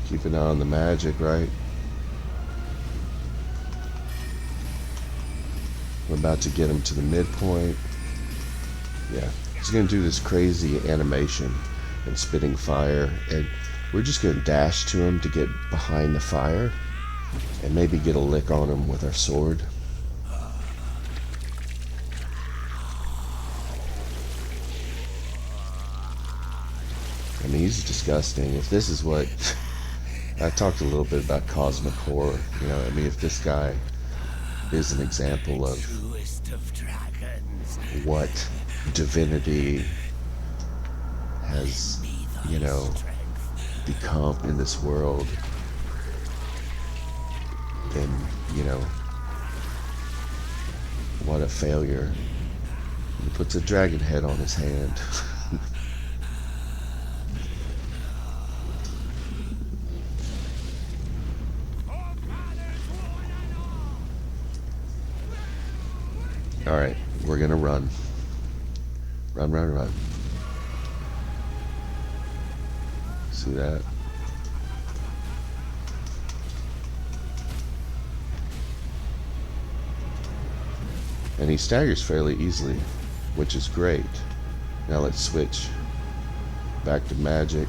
Keep an eye on the magic, right? We're about to get him to the midpoint. Yeah, he's going to do this crazy animation. and spitting fire, and we're just going to dash to him to get behind the fire and maybe get a lick on him with our sword. I mean, he's disgusting. If this is what... I talked a little bit about cosmic horror, you know, I mean, if this guy is an example of what divinity has, you know, become in this world, then, you know, what a failure. He puts a dragon head on his hand. Alright, we're gonna run. Run, run, run. See that? And he staggers fairly easily, which is great. Now let's switch back to magic.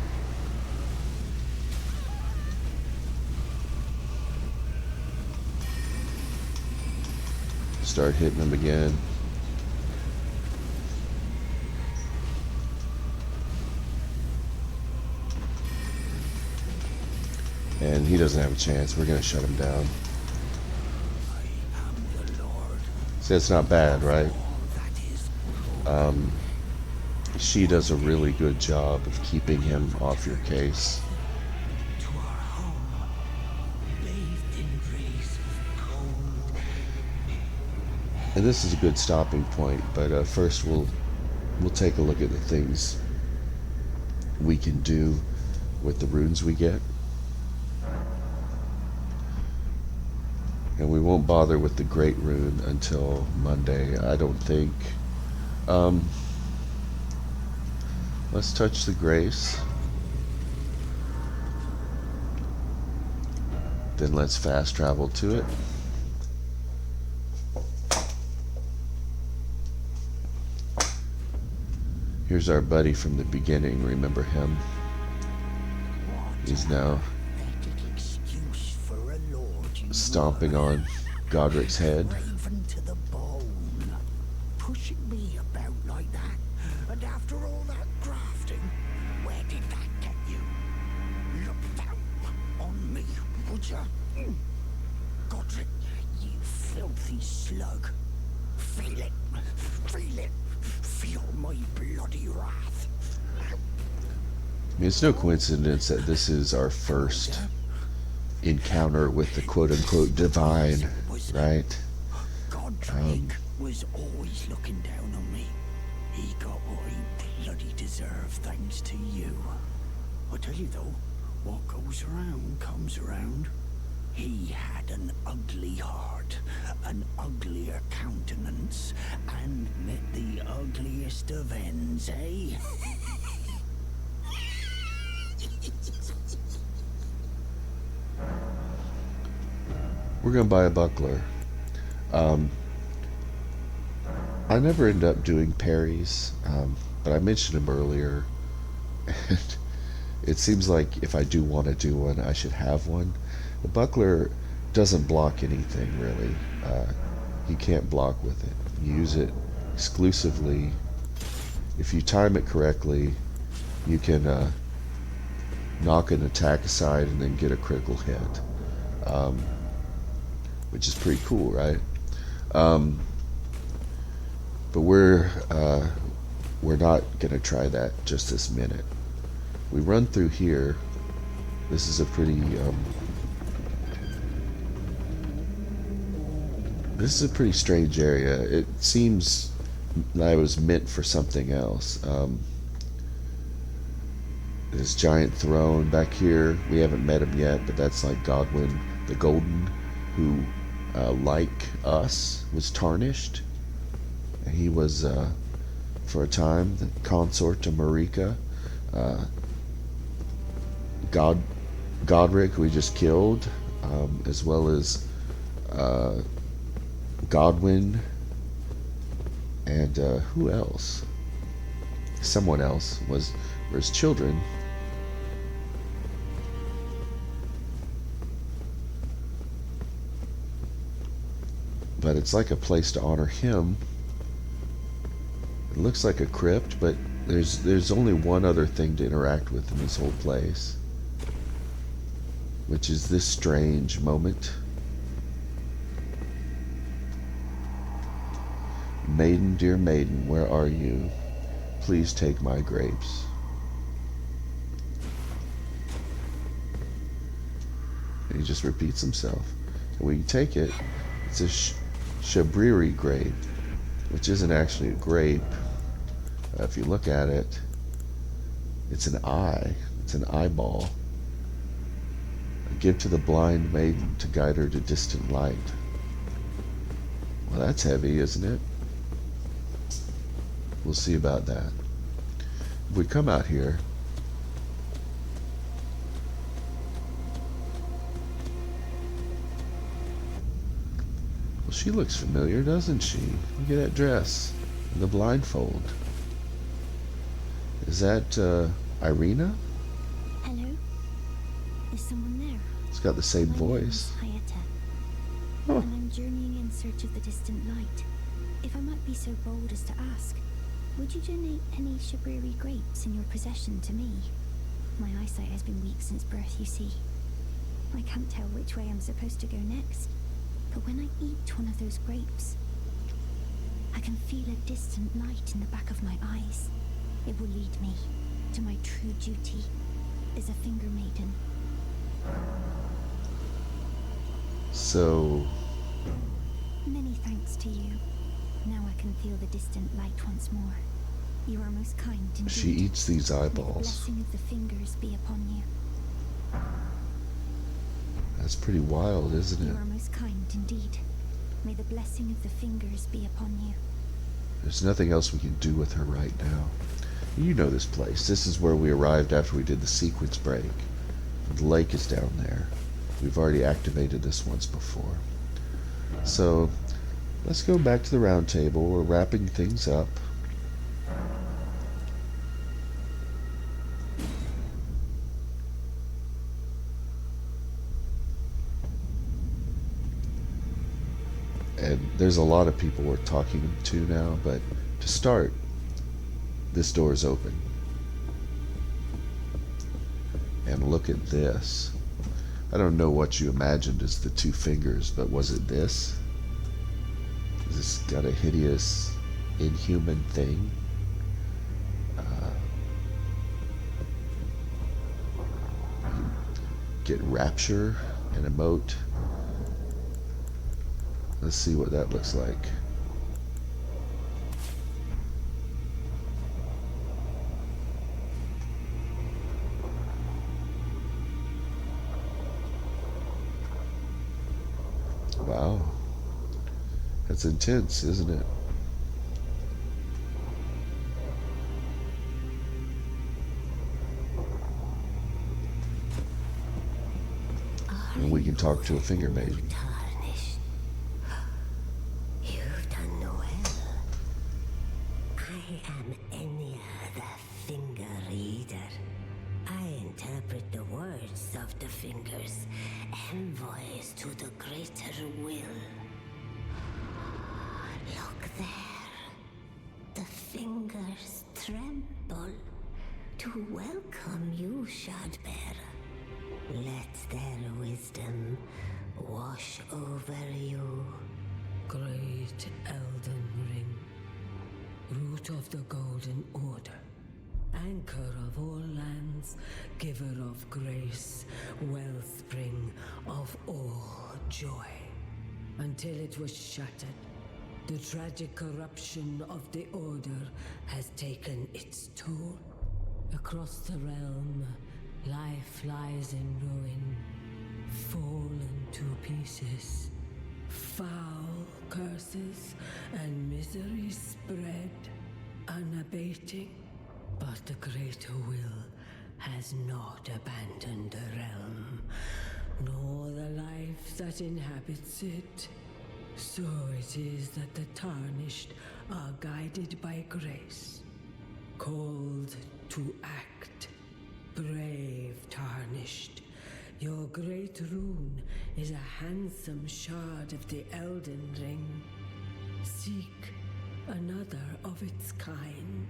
Start hitting him again. And he doesn't have a chance. We're going to shut him down. See, it's not bad, right? She does a really good job of keeping him off your case. And this is a good stopping point, but first we'll take a look at the things we can do with the runes we get. And we won't bother with the Great Rune until Monday, I don't think. Let's touch the Grace. Then let's fast travel to it. Here's our buddy from the beginning, remember him? He's now stomping on Godric's head. Raven to the bone, pushing me about like that, and after all that grafting, where did that get you? Look down on me, would ya? Godric, you filthy slug. Feel it, feel it, feel my bloody wrath. I mean, it's no coincidence that this is our first encounter with the quote-unquote divine, right? Godric was always looking down on me. He got what he bloody deserved thanks to you. I tell you though, what goes around comes around. He had an ugly heart, an uglier countenance, and met the ugliest of ends, eh? We're gonna buy a buckler. I never end up doing parries, but I mentioned him earlier, and it seems like if I do want to do one, I should have one. The buckler doesn't block anything really. You can't block with it. You use it exclusively. If you time it correctly, you can knock an attack aside and then get a critical hit, which is pretty cool, right? But we're not gonna try that just this minute. We run through here. This is a pretty strange area. It seems that it was meant for something else. This giant throne back here, we haven't met him yet, but that's like Godwyn the Golden, who, like us, was tarnished. He was, for a time, the consort to Marika. Godric, who we just killed, as well as Godwyn, and who else? Someone else was or his children. But it's like a place to honor him. It looks like a crypt, but there's only one other thing to interact with in this whole place, which is this strange moment. Maiden, dear maiden, where are you? Please take my grapes. And he just repeats himself. And when you take it, it's a shabriri grape, which isn't actually a grape. If you look at it, it's an eye. It's an eyeball. A gift to the blind maiden to guide her to distant light. Well, that's heavy, isn't it? We'll see about that. If we come out here, well, she looks familiar, doesn't she? Look at that dress and the blindfold. Is that Irina? Hello? Is someone there? It's got the same My voice. name's Hayata, Oh. and I'm journeying in search of the distant light. If I might be so bold as to ask, would you donate any shabriri grapes in your possession to me? My eyesight has been weak since birth, you see. I can't tell which way I'm supposed to go next, but when I eat one of those grapes, I can feel a distant light in the back of my eyes. It will lead me to my true duty as a finger maiden. So, Many thanks to you. Now I can feel the distant light once more. You are most kind indeed. she eats these May the eyeballs. blessing of the fingers be upon you. That's pretty wild, isn't You it? are most kind indeed. May the blessing of the fingers be upon you. There's nothing else we can do with her right now. You know this place. This is where we arrived after we did the sequence break. The lake is down there. We've already activated this once before. So, let's go back to the round table. We're wrapping things up. And there's a lot of people we're talking to now, but to start, this door is open. And look at this. I don't know what you imagined as the two fingers, but was it this? Is this got a hideous, inhuman thing? Get rapture and emote. Let's see what that looks like. Wow. That's intense, isn't it? And we can talk to a finger maiden. Tarnished. You've done well. I am Enya, the finger reader. I interpret the words of the fingers, envoys to the greater will. Look there. The fingers tremble to welcome you, Shardbearer. Let their wisdom wash over you. Great Elden Ring, root of the Golden Order, anchor of all lands, giver of grace, wellspring of all joy. Until it was shattered, the tragic corruption of the Order has taken its toll. Across the realm, life lies in ruin, fallen to pieces. Foul curses and misery spread, unabating. But the greater will has not abandoned the realm, nor the life that inhabits it. So it is that the tarnished are guided by grace. called to act. Brave, Tarnished. Your great rune is a handsome shard of the Elden Ring. Seek another of its kind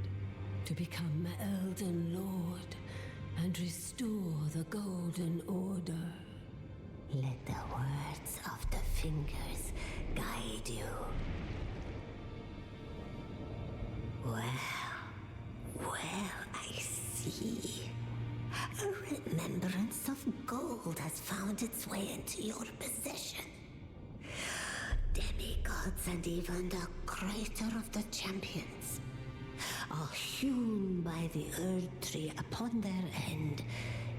to become Elden Lord and restore the Golden Order. Let the words of the fingers guide you. Well, I see. A remembrance of gold has found its way into your possession. Demigods and even the creator of the champions are hewn by the Earth Tree upon their end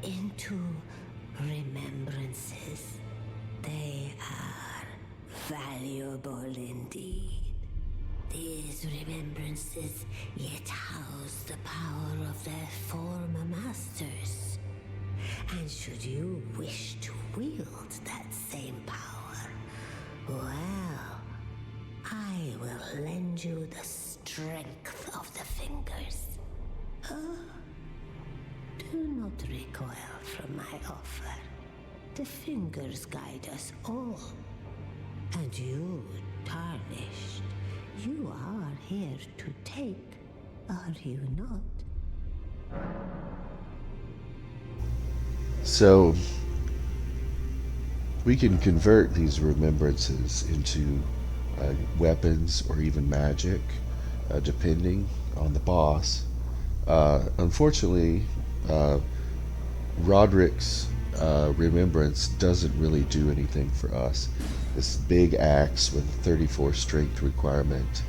into remembrances. They are valuable indeed. These remembrances yet house the power of their former masters. And should you wish to wield that same power, well, I will lend you the strength of the fingers. Do not recoil from my offer. The fingers guide us all. And you, Tarnished, you are here to take, are you not? So, we can convert these remembrances into weapons or even magic, depending on the boss. Unfortunately, Roderick's remembrance doesn't really do anything for us. This big axe with a 34 strength requirement,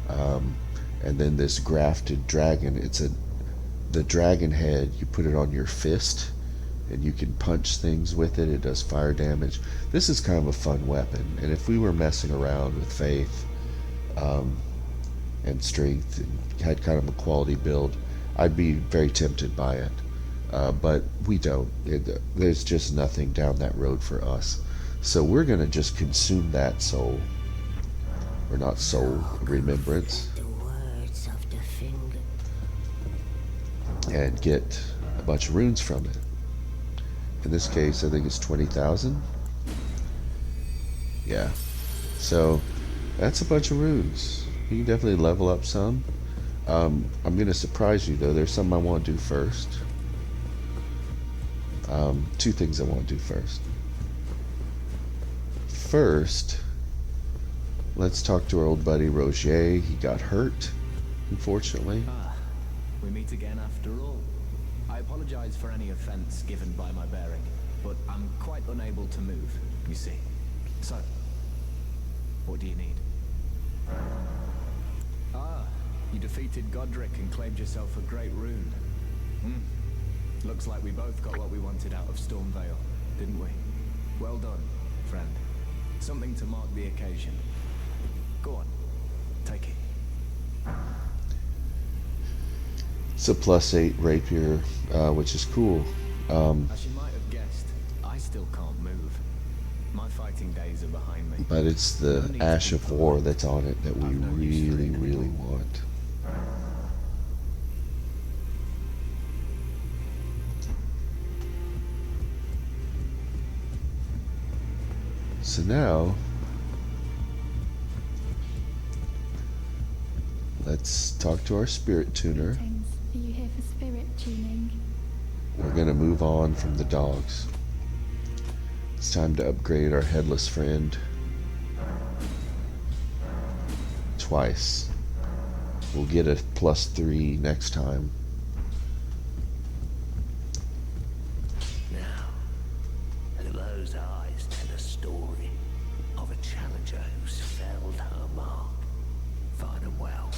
and then this grafted dragon. The dragon head. You put it on your fist, and you can punch things with it. It does fire damage. This is kind of a fun weapon, and if we were messing around with faith and strength and had kind of a quality build, I'd be very tempted by it. But we don't. There's just nothing down that road for us. So we're going to just consume that soul. Or not soul, remembrance. The words of the finger. And get a bunch of runes from it. In this case, I think it's 20,000. Yeah. So that's a bunch of runes. You can definitely level up some. I'm going to surprise you, though. There's some I want to do first. Two things I want to do first. First, let's talk to our old buddy Roger. He got hurt, unfortunately. We meet again after all. I apologize for any offense given by my bearing, but I'm quite unable to move, you see. So, what do you need? You defeated Godric and claimed yourself a great rune. Looks like we both got what we wanted out of Stormveil, didn't we? Well done, friend. Something to mark the occasion. Go on, take it. It's a +8 rapier, which is cool. As you might have guessed, I still can't move. My fighting days are behind me. But it's the Ash of War that's on it that we really, really want. So now, let's talk to our spirit tuner. Greetings. Are you here for spirit tuning? We're going to move on from the dogs. It's time to upgrade our headless friend twice. We'll get a +3 next time. Now, those eyes tell a story of a challenger who's felled her mark. Fine and well.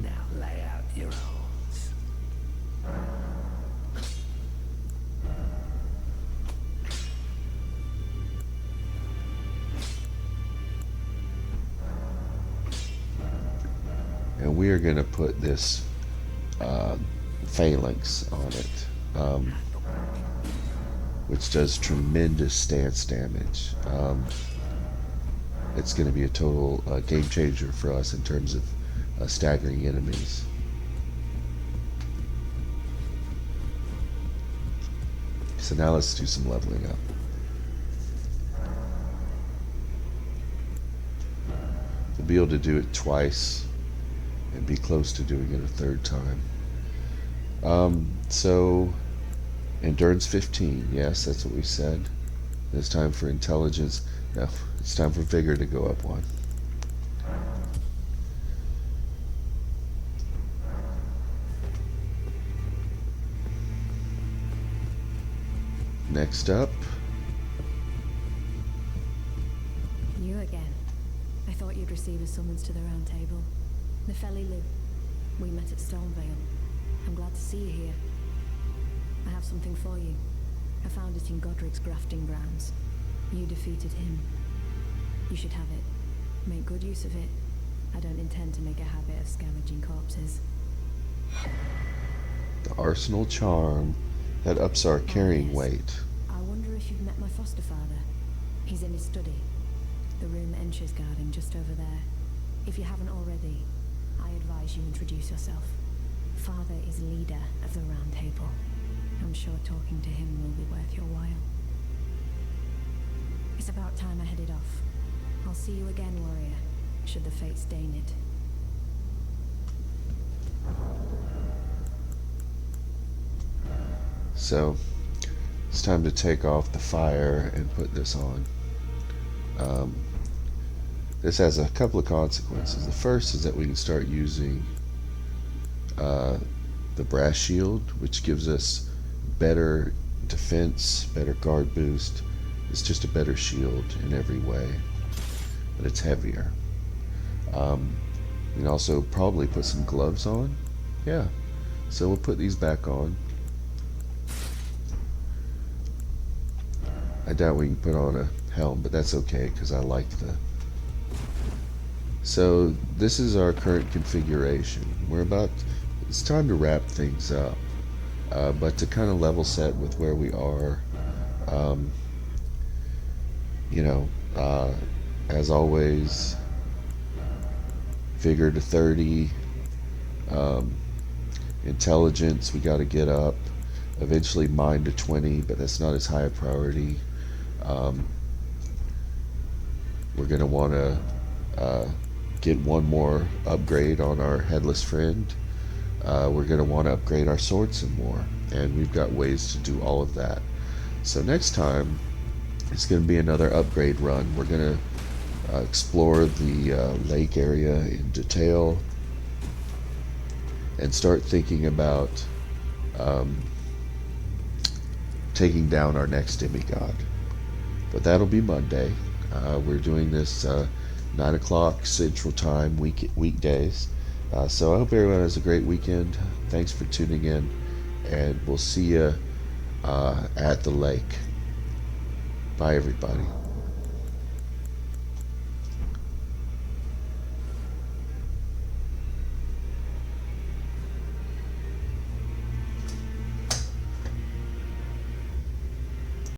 Now lay out your arms. And we are going to put this phalanx on it, which does tremendous stance damage. It's going to be a total game changer for us in terms of staggering enemies. So now let's do some leveling up. We'll be able to do it twice and be close to doing it a third time. So endurance 15, yes, that's what we said. It's time for intelligence. No, it's time for vigor to go up one. Next up, You again. I thought you'd receive a summons to the round table. Nepheli Lu. We met at Stormveil. I'm glad to see you here. I have something for you. I found it in Godric's grafting grounds. You defeated him. You should have it. Make good use of it. I don't intend to make a habit of scavenging corpses. the Arsenal Charm. That ups our carrying yes. weight. I wonder if you've met my foster father. He's in his study. The room Encher's guarding just over there. If you haven't already, I advise you introduce yourself. Father is leader of the Round Table. I'm sure talking to him will be worth your while. It's about time I headed off. I'll see you again, warrior, should the fates deign it. So it's time to take off the fire and put this on. This has a couple of consequences. The first is that we can start using the brass shield, which gives us better defense, better guard boost. It's just a better shield in every way, but it's heavier. We can also probably put some gloves on. Yeah, so we'll put these back on. I doubt we can put on a helm, but that's okay because I like the... So this is our current configuration. It's time to wrap things up, but to kind of level set with where we are, as always, vigor to 30, intelligence we got to get up, eventually mind to 20, but that's not as high a priority. We're going to want to get one more upgrade on our headless friend. We're going to want to upgrade our sword some more, and we've got ways to do all of that. So next time it's going to be another upgrade run. We're going to explore the lake area in detail and start thinking about taking down our next demigod. But that'll be Monday. We're doing this 9 o'clock Central Time weekdays. So I hope everyone has a great weekend. Thanks for tuning in, and we'll see you at the lake. Bye, everybody.